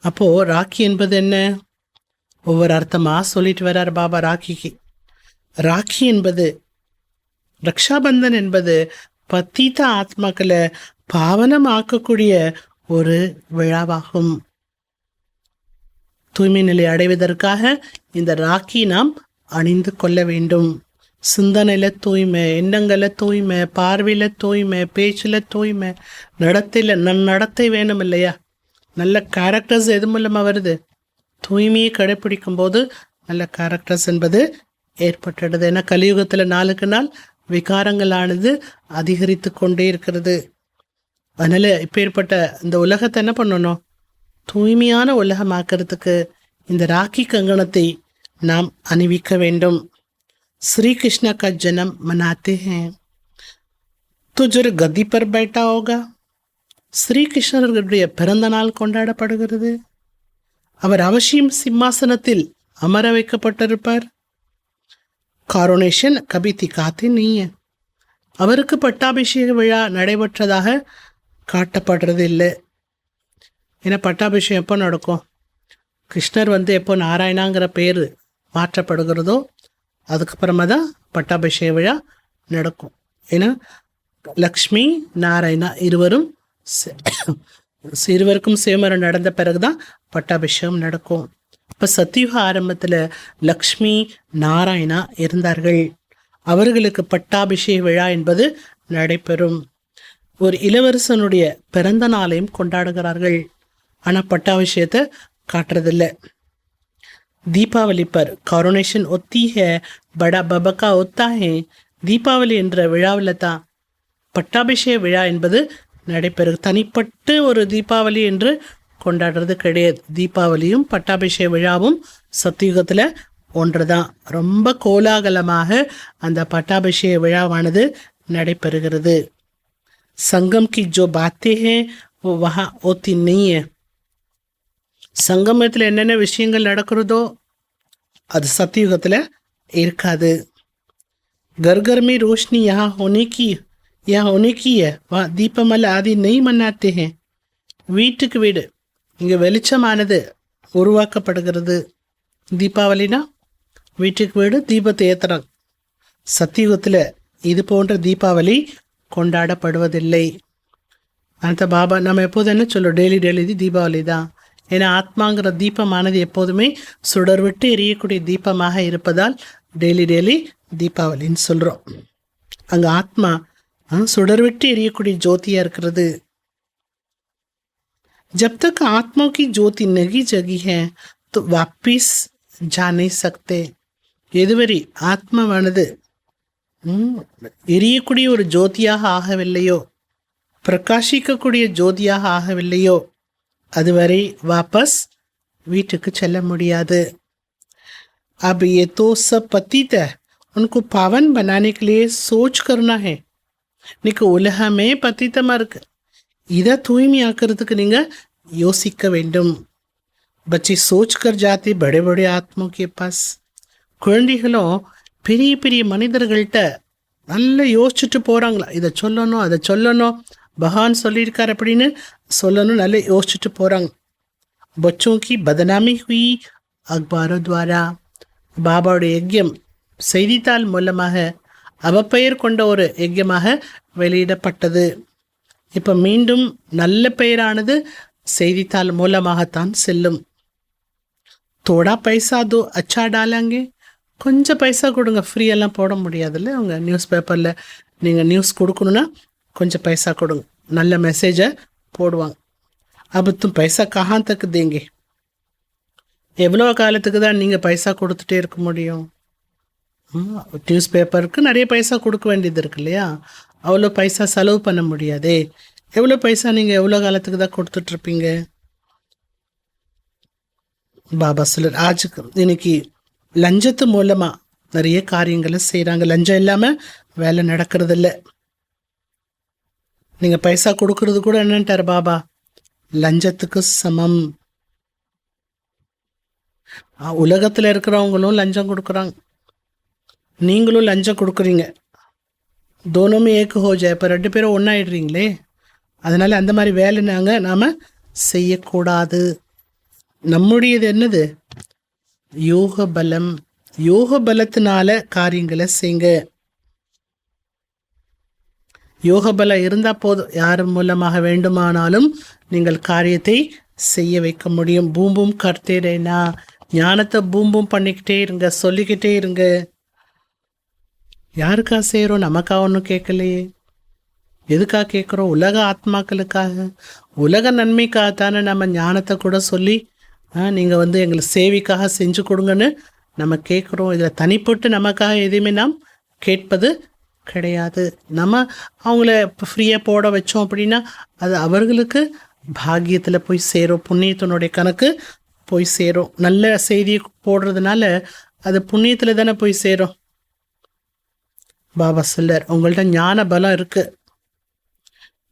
அப்போது ராக்கி என்பது என்ன, ஒவ்வொரு அர்த்தமாக சொல்லிட்டு வர்றார் பாபா. ராக்கி என்பது, ரக்ஷாபந்தன் என்பது பத்தீத்த ஆத்மாக்களை பாவனமாக்கக்கூடிய ஒரு விழாவாகும். தூய்மை நிலை அடைவதற்காக இந்த ராக்கி நாம் அணிந்து கொள்ள வேண்டும். சிந்தனையில் தூய்மை, எண்ணங்களில் தூய்மை, பார்வையில் தூய்மை, பேச்சில் தூய்மை, நடத்தையில் நடத்தை வேணும் இல்லையா? நல்ல கேரக்டர்ஸ் எது மூலமாக வருது? தூய்மையை கடைப்பிடிக்கும் போது நல்ல கேரக்டர்ஸ் என்பது ஏற்பட்டுடுது. ஏன்னா கலியுகத்தில் நாளுக்கு நாள் விகாரங்களானது அதிகரித்து கொண்டே இருக்கிறது. அதனால் இப்பேற்பட்ட இந்த உலகத்தை என்ன பண்ணணும்? தூய்மையான உலகமாக்கிறதுக்கு இந்த ராக்கி கங்கணத்தை நாம் அணிவிக்க வேண்டும். श्री कृष्ण का जन्म मनाते हैं तो जो गद्दी पर बैठा होगा, ஸ்ரீ கிருஷ்ணருடைய பிறந்த நாள் கொண்டாடப்படுகிறது. அவர் அவசியம் சிம்மாசனத்தில் அமர வைக்கப்பட்டிருப்பார். காரோனேஷன் கபி திகாத்தே நீங்க, அவருக்கு பட்டாபிஷேக விழா நடைபெற்றதாக காட்டப்படுறது இல்லை. ஏன்னா பட்டாபிஷேகம் எப்போ நடக்கும்? கிருஷ்ணர் எப்போ நாராயணாங்கிற பேர் மாற்றப்படுகிறதோ அதுக்கப்புறமா தான் பட்டாபிஷேக விழா நடக்கும். ஏன்னா லக்ஷ்மி நாராயணா இருவருக்கும் சேமரம் நடந்த பிறகுதான் பட்டாபிஷேகம் நடக்கும். இப்போ சத்தியுக ஆரம்பத்தில் லக்ஷ்மி நாராயணா இருந்தார்கள். அவர்களுக்கு பட்டாபிஷேக விழா என்பது நடைபெறும். ஒரு இளவரசனுடைய பிறந்த நாளையும் கொண்டாடுகிறார்கள். ஆனால் பட்டாபிஷேகத்தை காட்டுறதில்லை. தீபாவளி பர் காரோனேஷன் ஒத்தி ஹே, படா பபக்கா ஒத்தா ஹே. தீபாவளி என்ற விழாவில் தான் பட்டாபிஷேக விழா என்பது நடைபெறும். தனிப்பட்டு ஒரு தீபாவளி என்று கொண்டாடுறது கிடையாது. தீபாவளியும் பட்டாபிஷேக விழாவும் சத்தியுகத்தில் ஒன்று தான். ரொம்ப கோலாகலமாக அந்த பட்டாபிஷேக விழாவானது நடைபெறுகிறது. சங்கம் கி ஜோ பாத்தே ஹே वो वहाँ होती नहीं है. சங்கமத்தில் என்னென்ன விஷயங்கள் நடக்கிறதோ அது சத்தியுகத்தில் இருக்காது. घर में रोशनी यहाँ होने की है, वहाँ दीपमाला आदि नहीं मनाते हैं. வீட்டுக்கு வீடு இங்கே வெளிச்சமானது உருவாக்கப்படுகிறது. தீபாவளினா வீட்டுக்கு வீடு தீபத்தை ஏற்றுறாங்க. சத்தியுகத்தில் இது போன்ற தீபாவளி கொண்டாடப்படுவதில்லை. அந்த பாபா நம்ம எப்போதும் என்ன சொல்லுவோம்? டெய்லி தீபாவளி தான். ஏன்னா ஆத்மாங்கிற தீபமானது எப்போதுமே சுடர் விட்டு எரியக்கூடிய தீபமாக இருப்பதால் டெய்லி தீபாவளின்னு சொல்கிறோம். அங்கே ஆத்மா சுடர் விட்டு எரியக்கூடிய ஜோதியாக இருக்கிறது. जब तक आत्मा की ज्योति नहीं जगी है तो वापिस जा नहीं सकते. எதுவரை ஆத்மாவானது எரியக்கூடிய ஒரு ஜோதியாக ஆகவில்லையோ, பிரகாசிக்கக்கூடிய ஜோதியாக ஆகவில்லையோ, அதுவரை வாபஸ் வீட்டுக்கு செல்ல முடியாது. अब ये तो सब पतित है, उनको पावन बनाने के लिए सोच करना है. இன்னைக்கு உலகமே பத்தித்தமாக இருக்கு. இதை தூய்மையாக்கிறதுக்கு நீங்கள் யோசிக்க வேண்டும். बच्चे सोच कर जाते बड़े बड़े आत्मा के पास. குழந்தைகளும் பெரிய பெரிய மனிதர்கள்ட்ட நல்லா யோசிச்சுட்டு போகிறாங்களா? இதை சொல்லணும் அதை சொல்லணும், பகவான் சொல்லியிருக்கார் அப்படின்னு சொல்லணும், நல்லா யோசிச்சுட்டு போகிறாங்க. बच्चों की बदनामी हुई अखबारों द्वारा. பாபாவுடைய யஜ்யம் செய்தித்தாள் மூலமாக அவப்பெயர் கொண்ட ஒரு யஜ்யமாக வெளியிடப்பட்டது. இப்போ மீண்டும் நல்ல பெயரானது செய்தித்தாள் மூலமாகத்தான் செல்லும். தோடா பைசா தோ அச்சா டாலாங்க, கொஞ்சம் பைசா கொடுங்க, ஃப்ரீயெல்லாம் போட முடியாதுல்ல. அவங்க நியூஸ் பேப்பரில் நீங்கள் நியூஸ் கொடுக்கணுன்னா கொஞ்சம் பைசா கொடுங்க, நல்ல மெசேஜை போடுவாங்க. அப்போ தும் பைசா கஹான் தக்கு தேங்க? எவ்வளோ காலத்துக்கு தான் நீங்கள் பைசா கொடுத்துட்டே இருக்க முடியும்? நியூஸ் பேப்பருக்கு நிறைய பைசா கொடுக்க வேண்டியது இருக்கு இல்லையா? அவ்வளோ பைசா செலவு பண்ண முடியாதே. எவ்வளோ பைசா நீங்கள் எவ்வளோ காலத்துக்கு தான் கொடுத்துட்ருப்பீங்க? பாபா சிலர் ஆஜுக்கு இன்னைக்கு லஞ்சத்து மூலமாக நிறைய காரியங்களை செய்கிறாங்க. லஞ்சம் இல்லாமல் வேலை நடக்கிறதில்ல. நீங்கள் பைசா கொடுக்கறது கூட என்னன்ட்டார் பாபா, லஞ்சத்துக்கு சமம். உலகத்தில் இருக்கிறவங்களும் லஞ்சம் கொடுக்குறாங்க, நீங்களும் லஞ்சம் கொடுக்குறீங்க. தோனமே ஏக்கு ஹோஜா. இப்போ 2 பேரும் ஒன்றாயிடுறீங்களே. அதனால் அந்த மாதிரி வேலை நாம் செய்யக்கூடாது. நம்முடையது என்னது? யோக பலம். யோக பலத்தினால காரியங்களை செய்யுங்க. யோக பலம் இருந்தால் போதும், யார் மூலமாக வேண்டுமானாலும் நீங்கள் காரியத்தை செய்ய வைக்க முடியும். பூம்பும் கர்த்தேரேனா, ஞானத்தை பூம்பும் பண்ணிக்கிட்டே இருங்க, சொல்லிக்கிட்டே இருங்க. யாருக்கா செய்கிறோம்? நமக்கா ஒன்றும் கேட்கலையே. எதுக்காக கேட்குறோம்? உலக ஆத்மாக்களுக்காக, உலக நன்மைக்காக தானே நம்ம ஞானத்தை கூட சொல்லி நீங்கள் வந்து எங்களை சேவைக்காக செஞ்சு கொடுங்கன்னு நம்ம கேட்குறோம். இதில் தனிப்பட்டு நமக்காக எதையுமே நாம் கேட்பது கிடையாது. நம்ம அவங்கள இப்போ ஃப்ரீயாக போட வச்சோம் அப்படின்னா அது அவர்களுக்கு பாக்கியத்தில் போய் சேரும், புண்ணியத்தினுடைய கணக்கு போய் சேரும். நல்ல செய்தியை போடுறதுனால அது புண்ணியத்தில் தானே போய் சேரும். பாபா சொல்றார், உங்கள்ட்ட ஞான பலம் இருக்கு.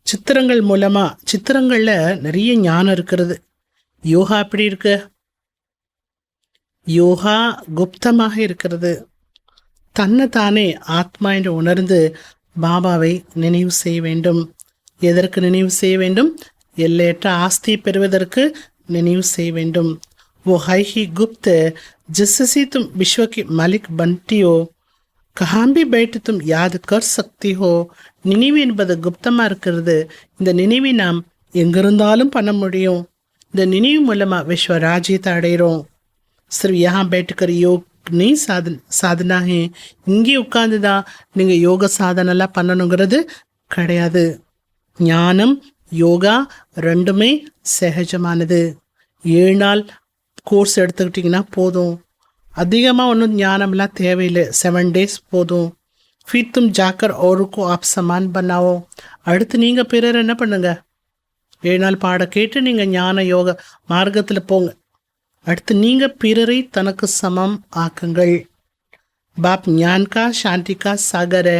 சித்திரங்கள் மூலமா, சித்திரங்கள்ல நிறைய ஞானம் இருக்கிறது. யோகா எப்படி இருக்கு? யோகா குப்தமாக இருக்கிறது. தன்னை தானே ஆத்மா என்று உணர்ந்து பாபாவை நினைவு செய்ய வேண்டும். எதற்கு நினைவு செய்ய வேண்டும்? எல்லையற்ற ஆஸ்தியை பெறுவதற்கு நினைவு செய்ய வேண்டும். वो है ही गुप्त जिससे तुम विश्व के मालिक बनती हो, कहाँ भी बैठ तुम याद कर सकती हो. நினைவு என்பது குப்தமாக இருக்கிறது. இந்த நினைவை நாம் எங்கிருந்தாலும் பண்ண முடியும். இந்த நினைவு மூலமாக விஸ்வ ராஜ்யத்தை அடைகிறோம். सिर्फ यहाँ बैठकर योग नहीं சாதனா है. இங்கே உட்கார்ந்து தான் நீங்கள் யோக சாதனைலாம் பண்ணணுங்கிறது கிடையாது. ஞானம் யோகா ரெண்டுமே சகஜமானது. 7 நாள் கோர்ஸ் எடுத்துக்கிட்டிங்கன்னா போதும். அதிகமாக ஒன்றும் ஞானம்லாம் தேவையில்லை. 7 days போதும். फिर तुम जाकर और को आप समान बनाओ. அடுத்து நீங்கள் பிறர் என்ன பண்ணுங்க? 7 நாள் பாட கேட்டு நீங்கள் ஞான யோக மார்க்கத்தில் போங்க. அடுத்து நீங்கள் பிறரை தனக்கு சமம் ஆக்குங்கள். பாப் ஞான்கா சாந்திகா சாகர்.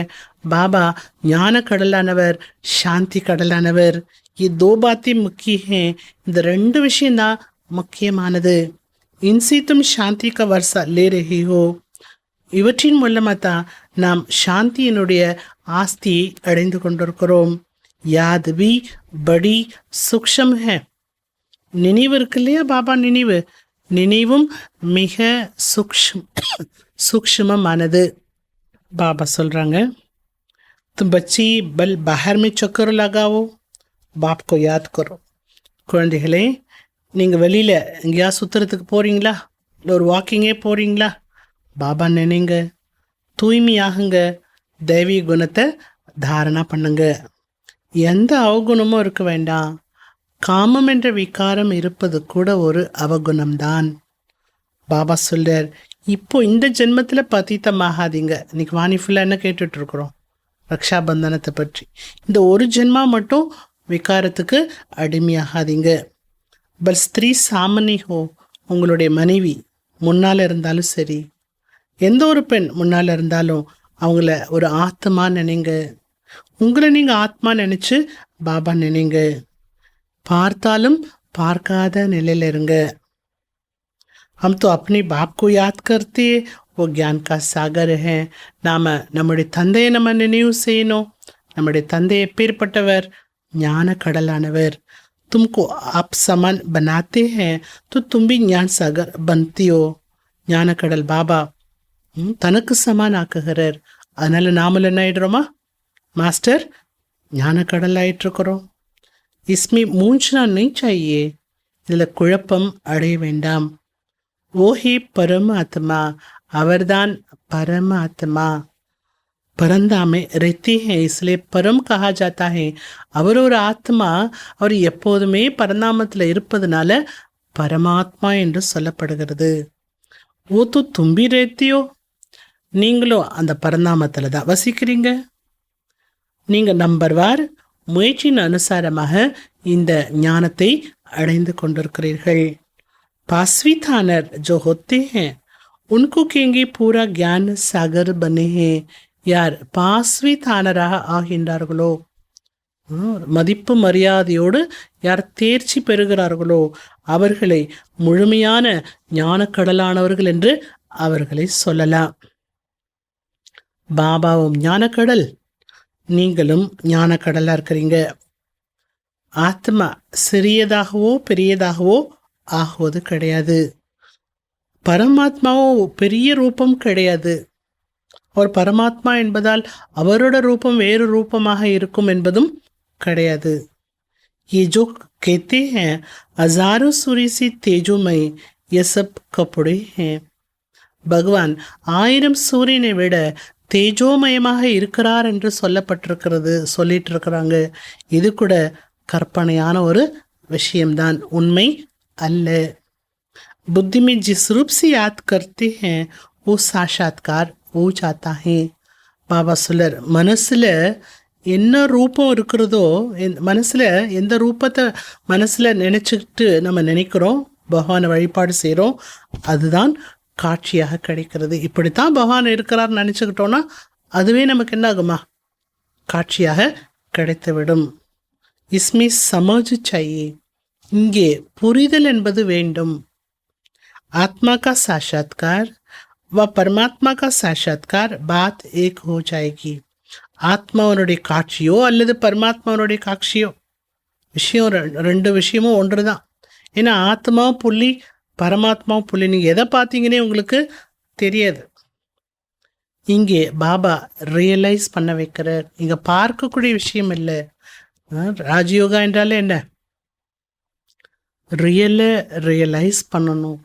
பாபா ஞான கடலானவர், சாந்தி கடலானவர். ये 2 बातें मुख्य हैं. இந்த 2 விஷயம்தான் முக்கியமானது. इनसे तुम शांति का वर्षा ले रही हो. இவற்றின் மூலமாக தான் நாம் சாந்தியினுடைய ஆஸ்தியை அடைந்து கொண்டிருக்கிறோம். யாத் பி படி சூக்ஷம் ஹே. நினைவு இருக்கு இல்லையா? பாபா நினைவு, நினைவும் மிக சூக்ஷ்மமானது. பாபா சொல்கிறாங்க, तुम बच्ची बल बाहर में चक्कर लगाओ, बाप को याद करो. குழந்தைகளே, நீங்கள் வெளியில் எங்கேயா சுற்றுறதுக்கு போகிறீங்களா? இல்லை ஒரு வாக்கிங்கே போகிறீங்களா? பாபா நினைங்க, தூய்மையாகுங்க, தெய்வீக குணத்தை தாரணா பண்ணுங்க. எந்த அவகுணமும் இருக்க வேண்டாம். காமம் என்ற விகாரம் இருப்பது கூட ஒரு அவகுணம்தான். பாபா சொல்றார், இப்போ இந்த ஜென்மத்தில் பதீத்தமாகாதீங்க. இன்னைக்கு வாணி ஃபுல்லாக என்ன கேட்டுட்ருக்குறோம்? ரக்ஷாபந்தனத்தை பற்றி. இந்த ஒரு ஜென்மா மட்டும் விகாரத்துக்கு அடிமையாகாதீங்க. பல் ஸ்திரீ சாமனி ஹோ. உங்களுடைய மனைவி முன்னால் இருந்தாலும் சரி, எந்த ஒரு பெண் முன்னால் இருந்தாலும் அவங்கள ஒரு ஆத்மா நினைங்க. உங்களை நீங்கள் ஆத்மா நினச்சி பாபா நினைங்க. பார்த்தாலும் பார்க்காத நிலையில் இருங்க. हम तो अपने बाप को याद करते, वो ज्ञान का सागर है. நாம் நம்முடைய தந்தையை நம்ம நினைவு செய்யணும். நம்முடைய தந்தை எப்பேற்பட்டவர்? ஞான கடலானவர். तुमको आप समान बनाते हैं तो तुम भी ज्ञान सागर बनती हो. ஞான கடல் பாபா தனக்கு சமான் ஆக்குகிறார். அதனால நாமளும் என்ன ஆயிடுறோமா? மாஸ்டர் ஞான கடல் ஆயிட்டுருக்கிறோம். इसमें मूंझना नहीं चाहिए. இதில் குழப்பம் அடைய வேண்டாம். ஓஹே பரமாத்மா, அவர்தான் பரமாத்மா. பரந்தாமே रहती है इसलिए பரம் कहा जाता है. அவர் ஒரு ஆத்மா, அவர் எப்போதுமே பரந்தாமத்தில் இருப்பதனால பரமாத்மா என்று சொல்லப்படுகிறது. ஓ தூ தும்பி रहती हो. நீங்களும் அந்த பரந்தாமத்தில் தான் வசிக்கிறீங்க. நீங்கள் நம்பர்வார் முயற்சியின் அனுசாரமாக இந்த ஞானத்தை அடைந்து கொண்டிருக்கிறீர்கள். पासवी थानर जो होते हैं उनको कहेंगे पूरा ज्ञान सागर बने हैं. யார் பாஸ்வி தானராக ஆகின்றார்களோ, மதிப்பு மரியாதையோடு யார் தேர்ச்சி பெறுகிறார்களோ அவர்களை முழுமையான ஞானக்கடலானவர்கள் என்று அவர்களை சொல்லலாம். பாபாவும் ஞானக்கடல், நீங்களும் ஞானக்கடலாக இருக்கிறீங்க. ஆத்மா சிறியதாகவோ பெரியதாகவோ ஆகுவது கிடையாது. பரமாத்மாவோ பெரிய ரூபம் கிடையாது. அவர் பரமாத்மா என்பதால் அவரோட ரூபம் வேறு ரூபமாக இருக்கும் என்பதும் கிடையாது. ये जो कहते हैं हजारों सूर्य से तेजोमय ये सब कपड़े हैं. பகவான் 1000 சூரியனை விட தேஜோமயமாக இருக்கிறார் என்று சொல்லிட்டு இருக்கிறாங்க. இது கூட கற்பனையான ஒரு விஷயம்தான், உண்மை அல்ல. बुद्धि में जिस रूप से याद करते हैं वो साक्षात्कार हो जाता है. பாபா சொல்லர், மனசில் என்ன ரூபம் இருக்கிறதோ, மனசில் எந்த ரூபத்தை மனசில் நினச்சிக்கிட்டு நம்ம நினைக்கிறோம், பகவானை வழிபாடு செய்கிறோம், அதுதான் காட்சியாக கிடைக்கிறது. இப்படித்தான் பகவான் இருக்கிறார் நினச்சிக்கிட்டோன்னா அதுவே நமக்கு என்ன ஆகுமா, காட்சியாக கிடைத்துவிடும். இஸ்மே சமஜ் சாயே, இங்கே புரிதல் என்பது வேண்டும். आत्मा का साक्षात्कार व परमात्मा का साक्षात्कार बात एक हो जाएगी. ஆத்மாவனுடைய காட்சியோ அல்லது பரமாத்மாவனுடைய காட்சியோ விஷயம் ரெண்டு விஷயமும் ஒன்று தான். ஏன்னா ஆத்மாவும் புள்ளி, பரமாத்மாவும் புள்ளி. நீங்கள் எதை பார்த்தீங்கன்னே உங்களுக்கு தெரியாது. இங்கே பாபா ரியலைஸ் பண்ண வைக்கிறார். இங்கே பார்க்கக்கூடிய விஷயம் இல்லை. ராஜயோகா என்றாலே என்ன, ரியலைஸ் பண்ணணும்.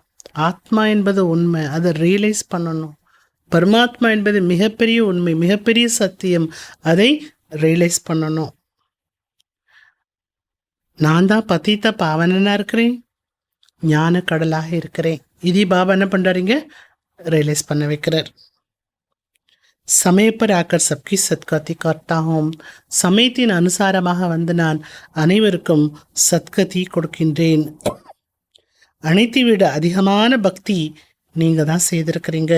ஆத்மா என்பது உண்மை, அதை ரியலைஸ் பண்ணணும். பரமாத்மா என்பது மிகப்பெரிய உண்மை, மிகப்பெரிய சத்தியம், அதை ரியலைஸ் பண்ணணும். நான் தான் பதீத்த பாவனனாக இருக்கிறேன், ஞான கடலாக இருக்கிறேன். இது பாபா என்ன பண்ணுறாருங்க, ரியலைஸ் பண்ண வைக்கிறார். समय पर आकर सबकी सत्कति करता हूँ. சமயத்தின் அனுசாரமாக வந்து நான் அனைவருக்கும் சத்கதி கொடுக்கின்றேன். அனைத்தை விட அதிகமான பக்தி நீங்கள் தான் செய்திருக்கிறீங்க.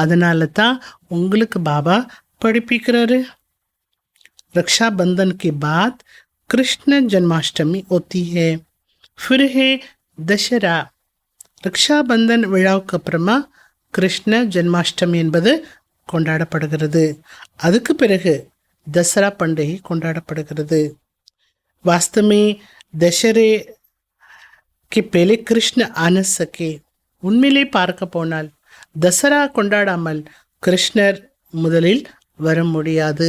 அதனால தான் உங்களுக்கு பாபா படிப்பிக்கிறாரு. रक्षा बंधन के बाद कृष्ण जन्माष्टमी होती है, फिर है दशहरा. रक्षा बंधन விழாவுக்கு அப்புறமா கிருஷ்ண ஜென்மாஷ்டமி என்பது கொண்டாடப்படுகிறது. அதுக்கு பிறகு தசரா பண்டிகை கொண்டாடப்படுகிறது. வாஸ்தவமே தசரே कि पहले कृष्ण आन सके. உண்மையிலே பார்க்க போனால் தசரா கொண்டாடாமல் கிருஷ்ணர் முதலில் வர முடியாது.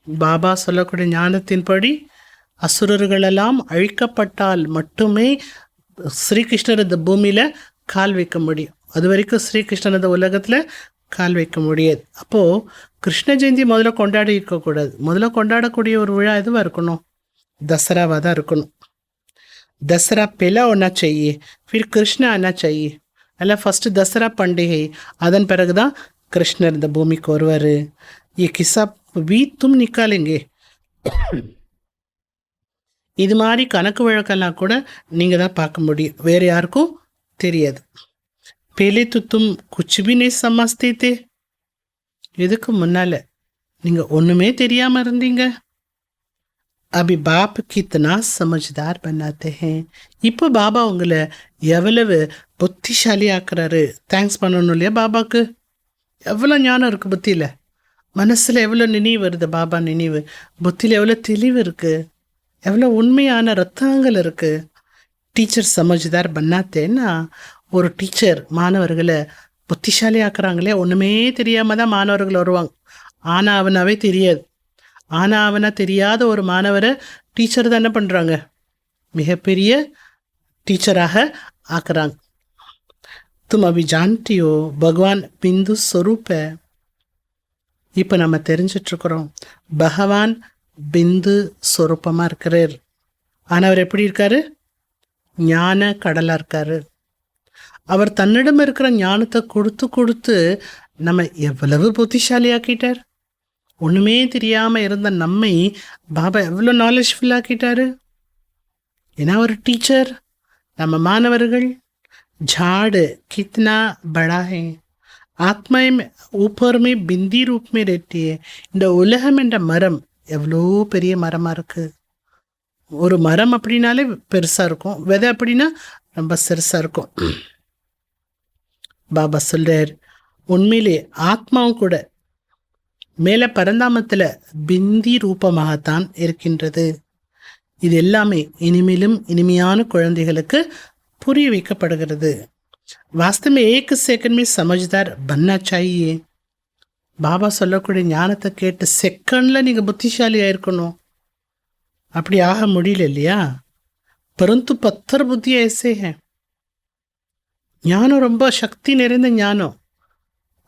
பாபா சொல்லக்கூடிய ஞானத்தின்படி அசுரர்களெல்லாம் அழிக்கப்பட்டால் மட்டுமே ஸ்ரீகிருஷ்ணர் இந்த பூமியில் கால் வைக்க முடியும். அது வரைக்கும் ஸ்ரீகிருஷ்ணர் இந்த உலகத்தில் கால் வைக்க முடியாது. அப்போது கிருஷ்ண ஜெயந்தி முதல்ல கொண்டாடி இருக்கக்கூடாது. முதல்ல கொண்டாடக்கூடிய ஒரு விழா எதுவாக இருக்கணும், தசராவாக தான் இருக்கணும். दसरा पहला होना चाहिए, फिर कृष्ण आना चाहिए. அல்ல ஃபஸ்ட்டு தசரா பண்டிகை, அதன் பிறகு தான் கிருஷ்ணர் இந்த பூமிக்கு வருவார். ये किस्सा भी तुम निकालेंगे. இது மாதிரி கணக்கு வழக்கெல்லாம் கூட நீங்கள் தான் பார்க்க முடியும், வேறு யாருக்கும் தெரியாது. पहले तो तुम कुछ भी नहीं समझते थे. இதுக்கு முன்னால் நீங்கள் ஒன்றுமே தெரியாமல் இருந்தீங்க. अभी बाप कितना समझदार बनाते हैं. இப்போ பாபா உங்களை எவ்வளவு புத்திசாலி ஆக்குறாரு. தேங்க்ஸ் பண்ணணும் இல்லையா பாபாவுக்கு. எவ்வளோ ஞானம் இருக்குது புத்தியில், மனசில் எவ்வளோ நினைவு வருது, பாபா நினைவு. புத்தியில் எவ்வளோ தெளிவு இருக்குது, எவ்வளோ உண்மையான ரத்தங்கள் இருக்குது. டீச்சர் சமஜ்தார் பண்ணாத்தேன்னா, ஒரு டீச்சர் மாணவர்களை புத்திசாலி ஆக்குறாங்களே. ஒன்றுமே தெரியாமல் தான் மாணவர்கள் வருவாங்க, ஆனால் அவனாவே தெரியாது. ஆனால் அவனா தெரியாத ஒரு மாணவரை டீச்சர் தான் என்ன பண்ணுறாங்க, மிகப்பெரிய டீச்சராக ஆக்குறாங்க. तुम अभी जानती हो भगवान बिंदु स्वरूप है. இப்போ நம்ம தெரிஞ்சிட்ருக்குறோம் பகவான் பிந்து ஸ்வரூபமாக இருக்கிறார். ஆனால் அவர் எப்படி இருக்காரு, ஞான கடலாக இருக்காரு. அவர் தன்னிடம் இருக்கிற ஞானத்தை கொடுத்து கொடுத்து நம்ம எவ்வளவு புத்திசாலியாக்கிட்டார். ஒன்றுமே தெரியாமல் இருந்த நம்மை பாபா எவ்வளோ நாலேஜ்ஃபுல் ஆக்கிட்டாரு. ஏன்னா ஒரு டீச்சர், நம்ம மாணவர்கள். झाड़ कितना बड़ा है, ஆத்மா ஊப்பர் மே பிந்தி ரூப் மே ரெட்டி. இந்த உலகம் என்ற மரம் எவ்வளோ பெரிய மரமாக இருக்குது. ஒரு மரம் அப்படின்னாலே பெருசாக இருக்கும், விதை அப்படின்னா ரொம்ப சிறுசாக இருக்கும். பாபா சொல்கிறார், உண்மையிலே ஆத்மாவும் கூட மேலே பரந்தாமத்தில் பிந்தி ரூபமாகத்தான் இருக்கின்றது. இது எல்லாமே இனிமேலும் இனிமையான குழந்தைகளுக்கு புரிய வைக்கப்படுகிறது. वास्तव में एक सेकंड में समझदार बनना चाहिए. பாபா சொல்லக்கூடிய ஞானத்தை கேட்டு செகண்டில் நீங்கள் புத்திசாலியாக இருக்கணும். அப்படி ஆக முடியல இல்லையா. परंतु पत्थर बुद्धि ऐसे है. ஞானம் ரொம்ப சக்தி நிறைந்த ஞானம்,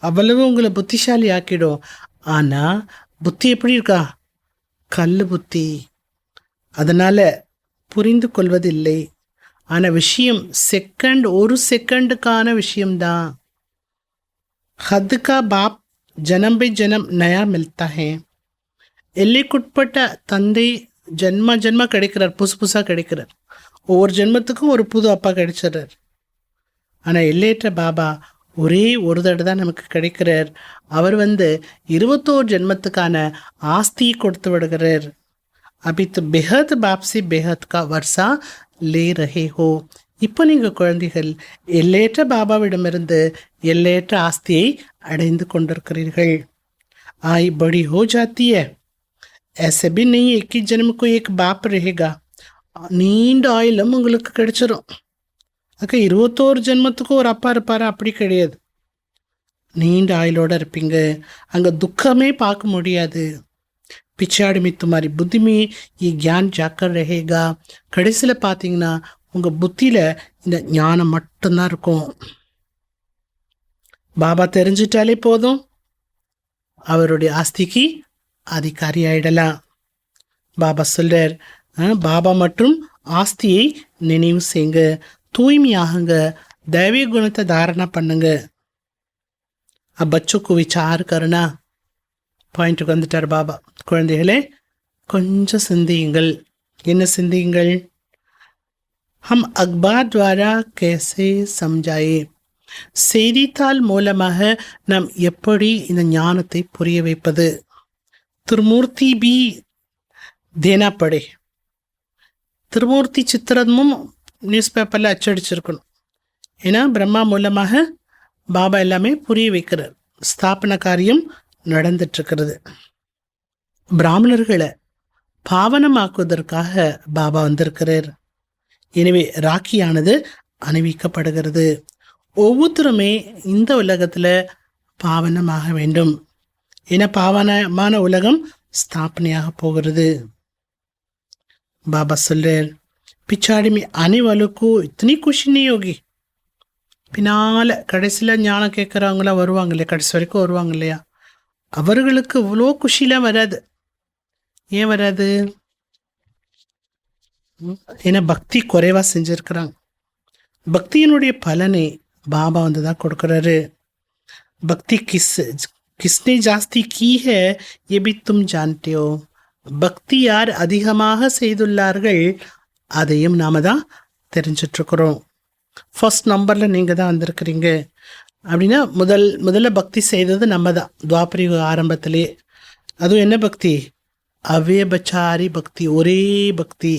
அவ்வளவு உங்களை புத்திசாலி ஆக்கிடும். ஆனால் புத்தி எப்படி இருக்கா? கல் புத்தி. அதனால் புரிந்து கொள்வதில்லை. ஆனால் விஷயம் ஒரு செகண்டுக்கான விஷயம்தான். ஹத் கா பாப் ஜனம் பை ஜனம் நயா மில்தா ஹே. எல்லைக்குட்பட்ட தந்தை ஜென்ம கிடைக்கிறார், புதுசாக கிடைக்கிறார். ஒவ்வொரு ஜென்மத்துக்கும் ஒரு புது அப்பா கிடைச்சிடுறார். ஆனால் எல்லையற்ற பாபா ஒரே ஒரு தடவை தான் நமக்கு கிடைக்கிறார். அவர் 21 ஜென்மத்துக்கான ஆஸ்தியை கொடுத்து விடுகிறார். அபி து பெஹத் பாப்சி பெஹத் கா வர்ஷா லே ரஹே ஹோ. இப்போ நீங்கள் குழந்தைகள் எல்லையற்ற பாபாவிடமிருந்து எல்லையற்ற ஆஸ்தியை அடைந்து கொண்டிருக்கிறீர்கள். ஆய் படி ஹோ ஜாத்தி ஹை. ऐसे भी नहीं 21 जन्म को एक बाप रहेगा. நீண்ட ஆயுளும் உங்களுக்கு கிடைச்சிரும். அக்கா 21 ஜென்மத்துக்கும் ஒரு அப்பா இருப்பார், அப்படி கிடையாது. நீண்ட ஆயுளோடு இருப்பீங்க. அங்கே துக்கமே பார்க்க முடியாது. பிச்சாடி में तुम्हारी बुद्धि में ये ज्ञान जाकर रहेगा. கடைசியில் பார்த்தீங்கன்னா உங்கள் புத்தியில் இந்த ஞானம் மட்டும்தான் இருக்கும். பாபா தெரிஞ்சிட்டாலே போதும், அவருடைய ஆஸ்திக்கு அதிகாரி ஆயிடலாம். பாபா சொல்றார், பாபா மற்றும் ஆஸ்தியை நினைவு செய்யுங்க, தூய்மையாகுங்க, दैवी குணத்தை தாரணா பண்ணுங்க. பச்சோக்கு விசார் கருணா. பாயிண்ட்டுக்கு வந்துட்டார் பாபா. குழந்தைகளே, கொஞ்சம் சிந்தியுங்கள். என்ன சிந்தியுங்கள்? ஹம் அக்பார் துவாரா கேசே சம்ஜாயே. செய்தித்தாள் மூலமாக நாம் எப்படி இந்த ஞானத்தை புரிய வைப்பது? திருமூர்த்தி பி தேனா படே. திருமூர்த்தி சித்திரமும் நியூஸ் பேப்பரில் அச்சடிச்சிருக்கணும். ஏன்னா பிரம்மா மூலமாக பாபா எல்லாமே புரிய வைக்கிறார். ஸ்தாபன காரியம் நடந்துட்டுருக்கிறது. பிராமணர்களை பாவனமாக்குவதற்காக பாபா வந்திருக்கிறார். எனவே ராக்கியானது அணிவிக்கப்படுகிறது. ஒவ்வொருத்தருமே இந்த உலகத்தில் பாவனமாக வேண்டும். ஏன்னா பாவனமான உலகம் ஸ்தாபனையாக போகிறது. பாபா சொல்றார், பிச்சாடி में आने वालों को इतनी खुशी नहीं होगी. பின்னால் கடைசியில் ஞானம் கேட்குறவங்களாம் வருவாங்க இல்லையா, கடைசி வரைக்கும் வருவாங்க இல்லையா, அவர்களுக்கு இவ்வளோ குஷிலாம் வராது. ஏன் வராது? ஏன்னா பக்தி குறைவாக செஞ்சுருக்கிறாங்க. பக்தியினுடைய பலனை பாபா தான் கொடுக்குறாரு. பக்தி किसने जास्ती की है ये भी तुम जानते हो. பக்தி யார் அதிகமாக செய்துள்ளார்கள் அதையும் நாம தான் தெரிஞ்சிட்ருக்குறோம். ஃபர்ஸ்ட் நம்பரில் நீங்கள் தான் வந்திருக்கிறீங்க. அப்படின்னா முதல்ல பக்தி செய்தது நம்ம தான், துவாபரிக ஆரம்பத்திலே. அதுவும் என்ன பக்தி? அவ்யபச்சாரி பக்தி, ஒரே பக்தி.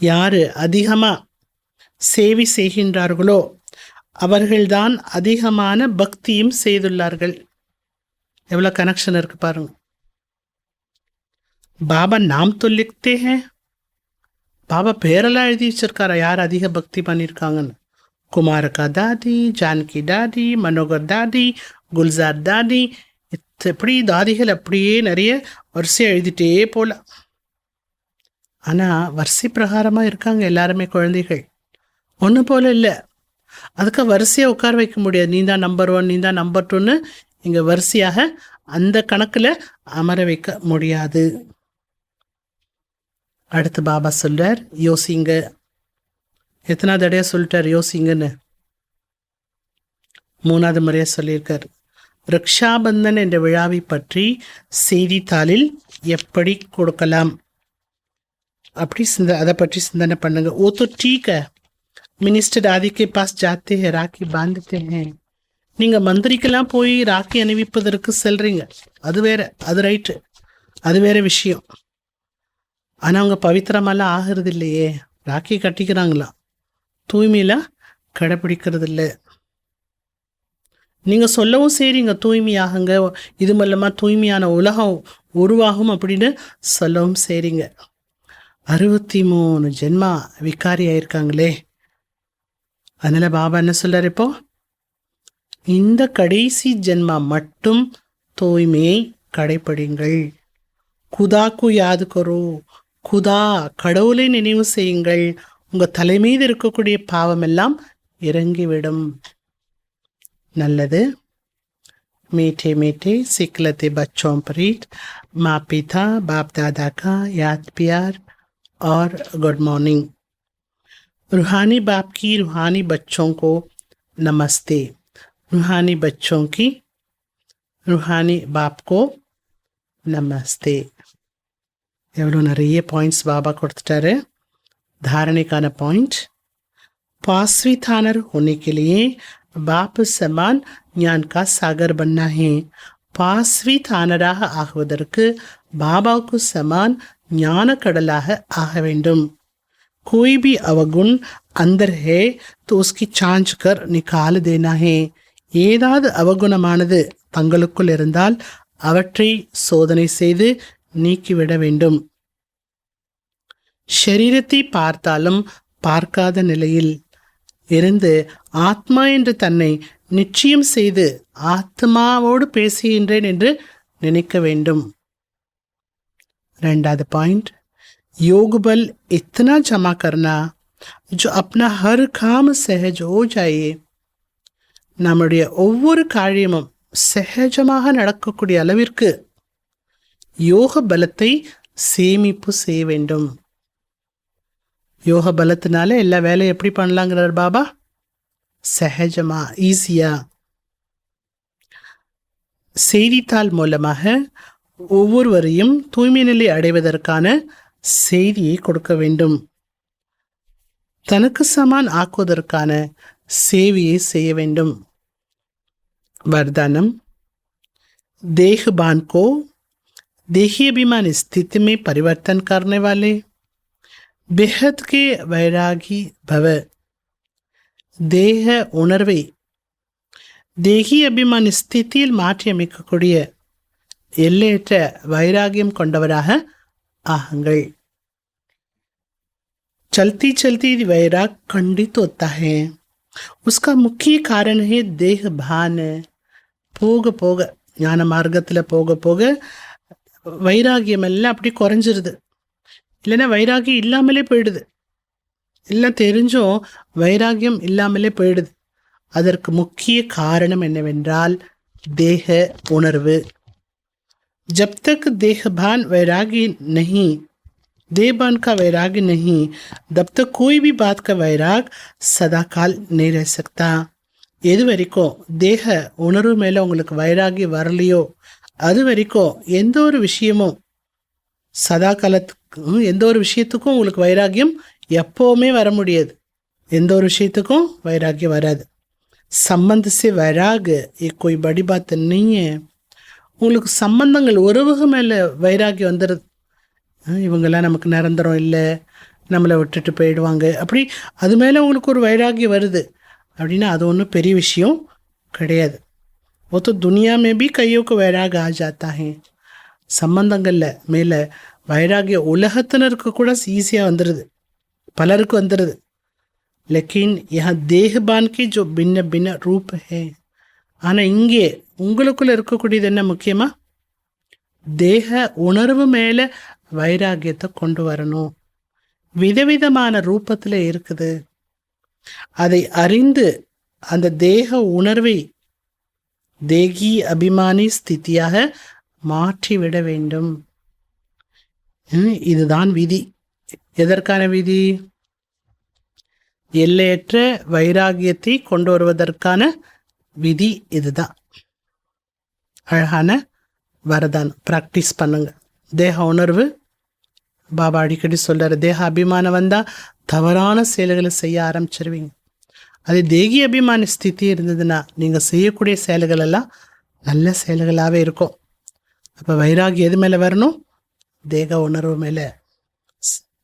யார் அதிகமாக சேவை செய்கின்றார்களோ அவர்கள்தான் அதிகமான பக்தியும் செய்துள்ளார்கள். எவ்வளோ கனெக்ஷன் இருக்கு பாருங்க. பாபா நாம் तो लिखते हैं. பாபா பேரெல்லாம் எழுதி வச்சிருக்காரா யார் அதிக பக்தி பண்ணியிருக்காங்கன்னு. குமாரக்கா தாதி, ஜானகி தாதி, மனோகர் தாதி, குல்சார் தாதி, இப்படி தாதிகள் அப்படியே நிறைய வரிசையாக எழுதிட்டே போல. ஆனால் வரிசை பிரகாரமாக இருக்காங்க எல்லாருமே குழந்தைகள். ஒன்று போல இல்லை. அதுக்கு வரிசையாக உட்கார வைக்க முடியாது. நீ தான் நம்பர் 1, நீ தான் நம்பர் 2ன்னு இங்கே வரிசையாக அந்த கணக்கில் அமர வைக்க முடியாது. அடுத்து பாபா சொல்றார், யோசிங்க. எத்தனை தடையாக சொல்லிட்டார் யோசிங்கன்னு? 3வது முறையாக சொல்லியிருக்கார். ரக்ஷாபந்தன் என்ற விழாவை பற்றி செய்தித்தாளில் எப்படி கொடுக்கலாம் அப்படி அதை பற்றி சிந்தனை பண்ணுங்க. ஓ तो ठीक है, मिनिस्टर दादी के पास जाते हैं, राखी बांधते हैं. நீங்கள் மந்திரிக்கெல்லாம் போய் ராக்கி அணிவிப்பதற்கு செல்றீங்க, அது வேற, அது ரைட்டு, அது வேற விஷயம். ஆனால் அவங்க பவித்திரமெல்லாம் ஆகிறது இல்லையே. ராக்கி கட்டிக்கிறாங்களா, தூய்மையில் கடைப்பிடிக்கிறது இல்லை. நீங்கள் சொல்லவும் சரிங்க, தூய்மையாகுங்க, இது மூலமாக தூய்மையான உலகம் உருவாகும் அப்படின்னு சொல்லவும் சரிங்க. 63 ஜென்மா விகாரி ஆயிருக்காங்களே. அதனால் பாபா என்ன சொல்கிறார், இப்போ இந்த கடைசி ஜென்மா மட்டும் தூய்மையை கடைப்பிடிங்கள். குதாக்கு யாது கரோ. குதா கடவுளை நினைவு செய்யுங்கள். உங்கள் தலைமீது இருக்கக்கூடிய பாவமெல்லாம் இறங்கிவிடும். நல்லது. मीठे मीठे सिकलते बच्चों प्रीत, माँ पिता बाप दादा का याद प्यार और गुड मॉर्निंग। रूहानी बाप की रूहानी बच्चों को नमस्ते। रूहानी बच्चों की रूहानी बाप को நமஸ்தே. எவ்வளோ நிறைய பாயிண்ட்ஸ் பாபா கொடுத்துட்டாரு. धारणेकाன पॉइंट, पांचवी थानर होने के लिए बाप समान ज्ञान का सागर बनना है. पांचवी थानराக ஆகுவதற்கு பாபாவுக்கு சமான் ஞான கடலாக ஆக வேண்டும். कोई भी अवगुण अंदर है तो उसकी जांच कर निकाल देना है. ஏதாவது அவகுணமானது தங்களுக்குள் இருந்தால் அவற்றை சோதனை செய்து நீக்கிவிட வேண்டும். ஷரீரத்தை பார்த்தாலும் பார்க்காத நிலையில் இருந்து ஆத்மா என்று தன்னை நிச்சயம் செய்து ஆத்மாவோடு பேசுகின்றேன் என்று நினைக்க வேண்டும். ரெண்டாவது பாயிண்ட், योग बल इतना जमा करना जो अपना हर काम सहज हो जाए. நம்முடைய ஒவ்வொரு காரியமும் சகஜமாக நடக்கக்கூடிய அளவிற்கு யோக பலத்தை சேமிப்பு செய்ய வேண்டும். யோக பலத்தினால எல்லா வேலையும் எப்படி பண்ணலாங்கிறார் பாபா? சகஜமா, ஈஸியா. செய்தித்தாள் மூலமாக ஒவ்வொருவரையும் தூய்மை நிலை அடைவதற்கான செய்தியை கொடுக்க வேண்டும். தனக்கு சமான் ஆக்குவதற்கான சேவையை செய்ய வேண்டும். वरदानम, देहबान को देही अभिमान स्थिति में परिवर्तन करने वाले बेहद के वैरागी भव. தேக உணர்வை தேகி அபிமான ஸ்திதியில் மாற்றி அமைக்கக்கூடிய எல்லையற்ற வைராகியம் கொண்டவராக ஆகுங்கள். चलती चलती वैराग खंडित होता है. उसका मुख्य कारण है देह भान. போக போக ஞான மார்க்கத்தில் போக போக வைராகியம் எல்லாம் அப்படி குறைஞ்சிருது. இல்லைன்னா வைராகியம் இல்லாமலே போயிடுது. எல்லாம் தெரிஞ்சும் வைராகியம் இல்லாமலே போயிடுது. அதற்கு முக்கிய காரணம் என்னவென்றால் தேக உணர்வு. जब तक देहभान वैरागी नहीं, देहभान का वैराग्य नहीं, तब तक कोई भी बात का वैराग सदाकाल नहीं रह सकता. எது வரைக்கும் தேக உணர்வு மேலே உங்களுக்கு வைராகியம் வரலையோ அது வரைக்கும் எந்த ஒரு விஷயமும் சதா காலத்துக்கும் எந்த ஒரு விஷயத்துக்கும் உங்களுக்கு வைராகியம் எப்போவுமே வர முடியாது. எந்த ஒரு விஷயத்துக்கும் வைராகியம் வராது. संबंध से वैराग ये कोई बड़ी बात नहीं है. உங்களுக்கு சம்பந்தங்கள் உறவுகள் மேலே வைராகியம் வந்துடுது. இவங்கெல்லாம் நமக்கு நிரந்தரம் இல்லை, நம்மளை விட்டுட்டு போயிடுவாங்க, அப்படி அது மேலே உங்களுக்கு ஒரு வைராகியம் வருது அப்படின்னா அது ஒன்றும் பெரிய விஷயம் கிடையாது. वो तो दुनिया में भी कईयों को वैराग आ जाता है. சம்பந்தங்களில் மேலே வைராகிய உலகத்தினருக்கு கூட ஈஸியாக வந்துடுது, பலருக்கு வந்துடுது. लेकिन यहाँ देहबान के जो भिन्न भिन्न रूप है. ஆனால் இங்கே உங்களுக்குள்ள இருக்கக்கூடியது என்ன முக்கியமாக? தேக உணர்வு மேலே வைராகியத்தை கொண்டு வரணும். விதவிதமான ரூபத்தில் இருக்குது. அதை அறிந்து அந்த தேக உணர்வை தேகி அபிமானி ஸ்திதியாக மாற்றிவிட வேண்டும். இதுதான் விதி. எதற்கான விதி? எல்லையற்ற வைராகியத்தை கொண்டு வருவதற்கான விதி இதுதான். அழகான வரதானம். ப்ராக்டிஸ் பண்ணுங்க. தேக உணர்வு பாபா அடிக்கடி சொல்கிறார், தேக அபிமானம் வந்தால் தவறான செயல்களை செய்ய ஆரம்பிச்சிருவீங்க. அது தேகி அபிமான ஸ்திதி இருந்ததுன்னா நீங்கள் செய்யக்கூடிய செயல்கள் எல்லாம் நல்ல செயல்களாகவே இருக்கும். அப்போ வைராகி எது மேலே வரணும்? தேக உணர்வு மேலே.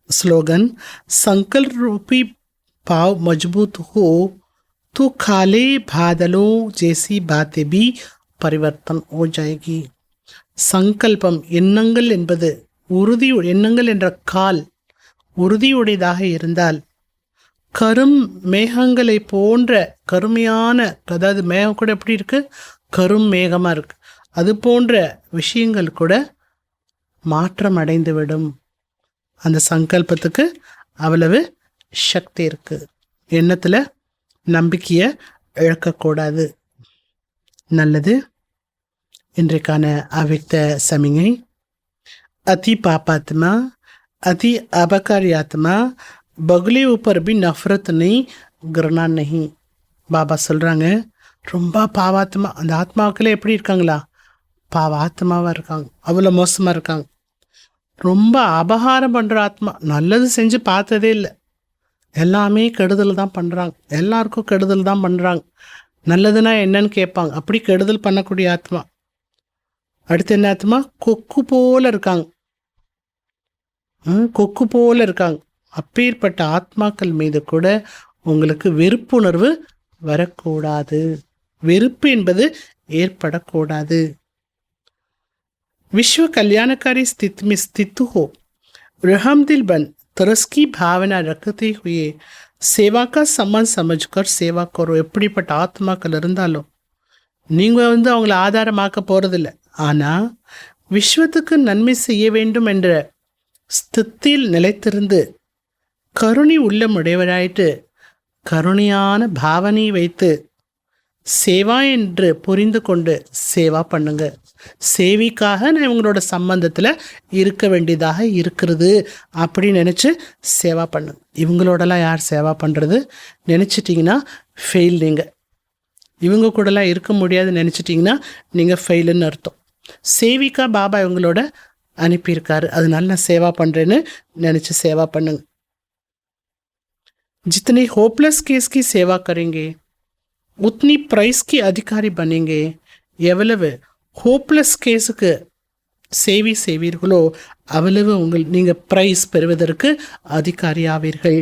ஸ்லோகன், संकल्प रूपी पाव मजबूत हो तो काले बादलों जैसी बातें भी परिवर्तन हो जाएगी. சங்கல்பம், எண்ணங்கள் என்பது உறுதி. எண்ணங்கள் என்ற கால் உறுதியுடையதாக இருந்தால் கரும் மேகங்களை போன்ற கருமையான, அதாவது மேகம் கூட எப்படி இருக்கு? கரும் மேகமாக இருக்கு. அது போன்ற விஷயங்கள் கூட மாற்றம் அடைந்துவிடும். அந்த சங்கல்பத்துக்கு அவ்வளவு சக்தி இருக்கு. எண்ணத்தில் நம்பிக்கையை இழக்கக்கூடாது. நல்லது. இன்றைக்கான அவ்யக்த சமிகை. अति पापात्मा, अति अबकारी आत्मा, बगले ऊपर भी नफरत नहीं, घृणा नहीं. பாபா சொல்கிறாங்க, ரொம்ப பாவாத்மா, அந்த ஆத்மாக்களே எப்படி இருக்காங்களா? பாவாத்மாவாக இருக்காங்க, அவ்வளோ மோசமாக இருக்காங்க. ரொம்ப அபகாரம் பண்ணுற ஆத்மா, நல்லது செஞ்சு பார்த்ததே இல்லை, எல்லாமே கெடுதல் தான் பண்ணுறாங்க, எல்லாருக்கும் கெடுதல் தான் பண்ணுறாங்க. நல்லதுன்னா என்னன்னு கேட்பாங்க, அப்படி கெடுதல் பண்ணக்கூடிய ஆத்மா. அடுத்து என்ன ஆத்மா? கொக்கு போல இருக்காங்க, கொக்கு போல இருக்காங்க. அப்பேற்பட்ட ஆத்மாக்கள் மீது கூட உங்களுக்கு வெறுப்புணர்வு வரக்கூடாது, வெறுப்பு என்பது ஏற்படக்கூடாது. विश्व कल्याणकारी स्थिति में स्थित हो, रहमदिल बन तरस की भावना रखते हुए सेवा का सम्मान समझकर सेवा करो. எப்படிப்பட்ட ஆத்மாக்கள் இருந்தாலும் நீங்கள் அவங்கள ஆதாரமாக்க போகிறதில்ல, ஆனால் விஸ்வத்துக்கு நன்மை செய்ய வேண்டும் என்ற ஸ்தித்தில் நிலைத்திருந்து கருணை உள்ளமுடையவராயிட்டு கருணையான பாவனை வைத்து சேவா என்று புரிந்து கொண்டு சேவா பண்ணுங்க. சேவைக்காக நான் இவங்களோட சம்பந்தத்தில் இருக்க வேண்டியதாக இருக்கிறது அப்படின்னு நினச்சி சேவா பண்ணுங்க. இவங்களோடலாம் யார் சேவா பண்ணுறது நினச்சிட்டிங்கன்னா ஃபெயில். நீங்கள் இவங்க கூடலாம் இருக்க முடியாதுன்னு நினச்சிட்டிங்கன்னா நீங்கள் ஃபெயிலுன்னு அர்த்தம். சேவிக்கா பாபா இவங்களோட அனுப்பியிருக்காரு, அதனால நான் சேவா பண்ணுறேன்னு நினச்சி சேவா பண்ணுங்க. जितने होपलेस केस की सेवा करेंगे उतनी प्राइस की अधिकारी बनेंगे. எவ்வளவு ஹோப்லெஸ் கேஸுக்கு சேவை செய்வீர்களோ அவ்வளவு நீங்கள் ப்ரைஸ் பெறுவதற்கு அதிகாரி ஆவீர்கள்.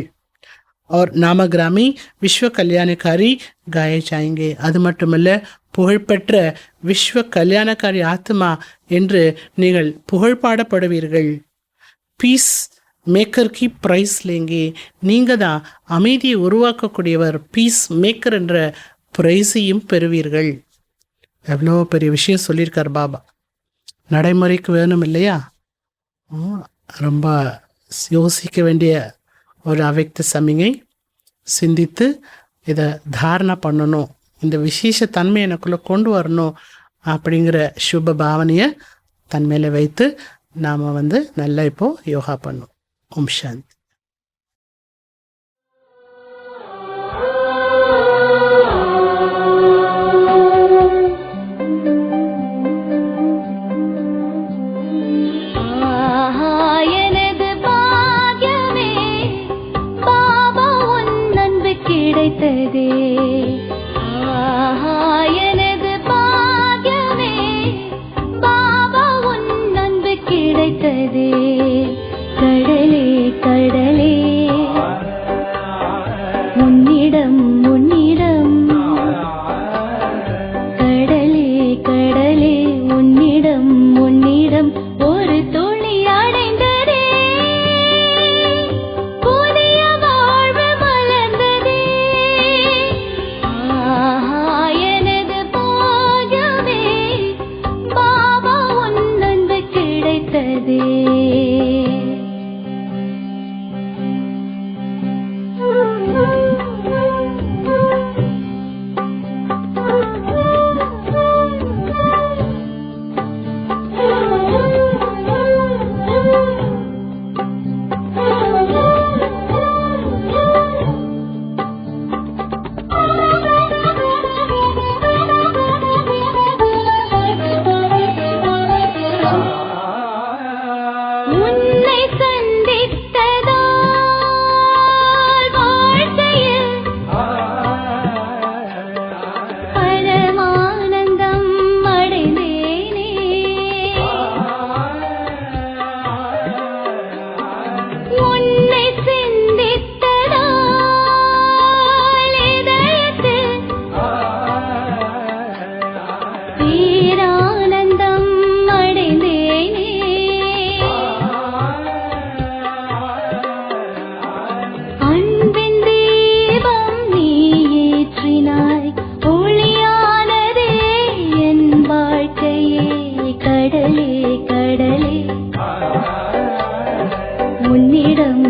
और नामग्रामी विश्व कल्याणकारी गाए जाएंगे. அது மட்டுமல்ல, புகழ்பெற்ற விஸ்வ கல்யாணக்காரி ஆத்மா என்று நீங்கள் புகழ்பாடப்படுவீர்கள். பீஸ் மேக்கர் கி ப்ரைஸ் லேங்கே. நீங்கள் தான் அமைதியை உருவாக்கக்கூடியவர், பீஸ் மேக்கர் என்ற ப்ரைஸையும் பெறுவீர்கள். எவ்வளோ பெரிய விஷயம் சொல்லியிருக்கார் பாபா, நடைமுறைக்கு வேணும் இல்லையா? ரொம்ப யோசிக்க வேண்டிய ஒரு அவ்யக்த சமிகை. சிந்தித்து இதை தாரணை பண்ணணும், இந்த விசேஷ தன்மை எனக்குள்ளே கொண்டு வரணும் அப்படிங்கிற சுப பாவனையை தன் மேலே வைத்து நாம் நல்லா இப்போது யோகா பண்ணோம். ஓம் சாந்தி. உன்னிடம்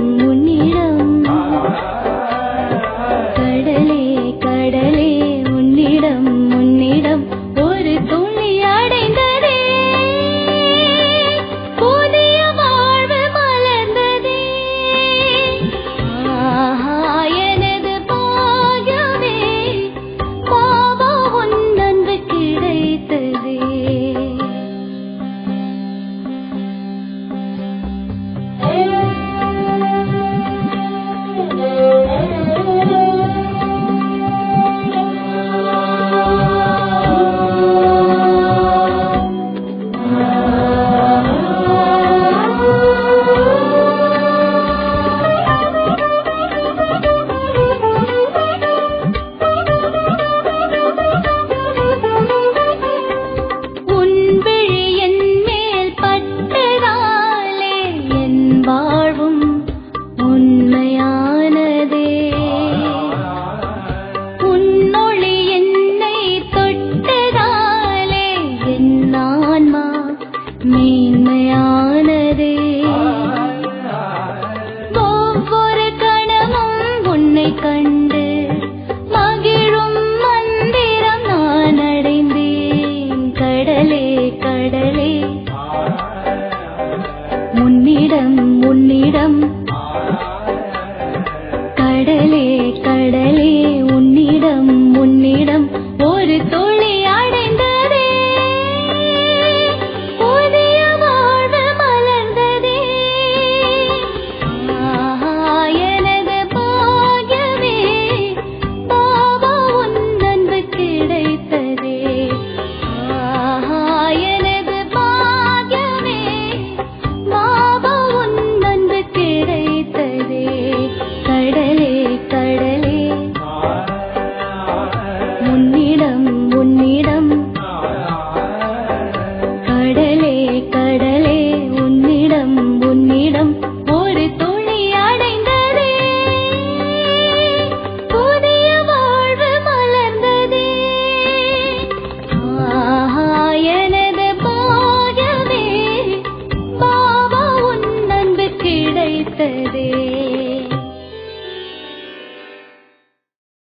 करे।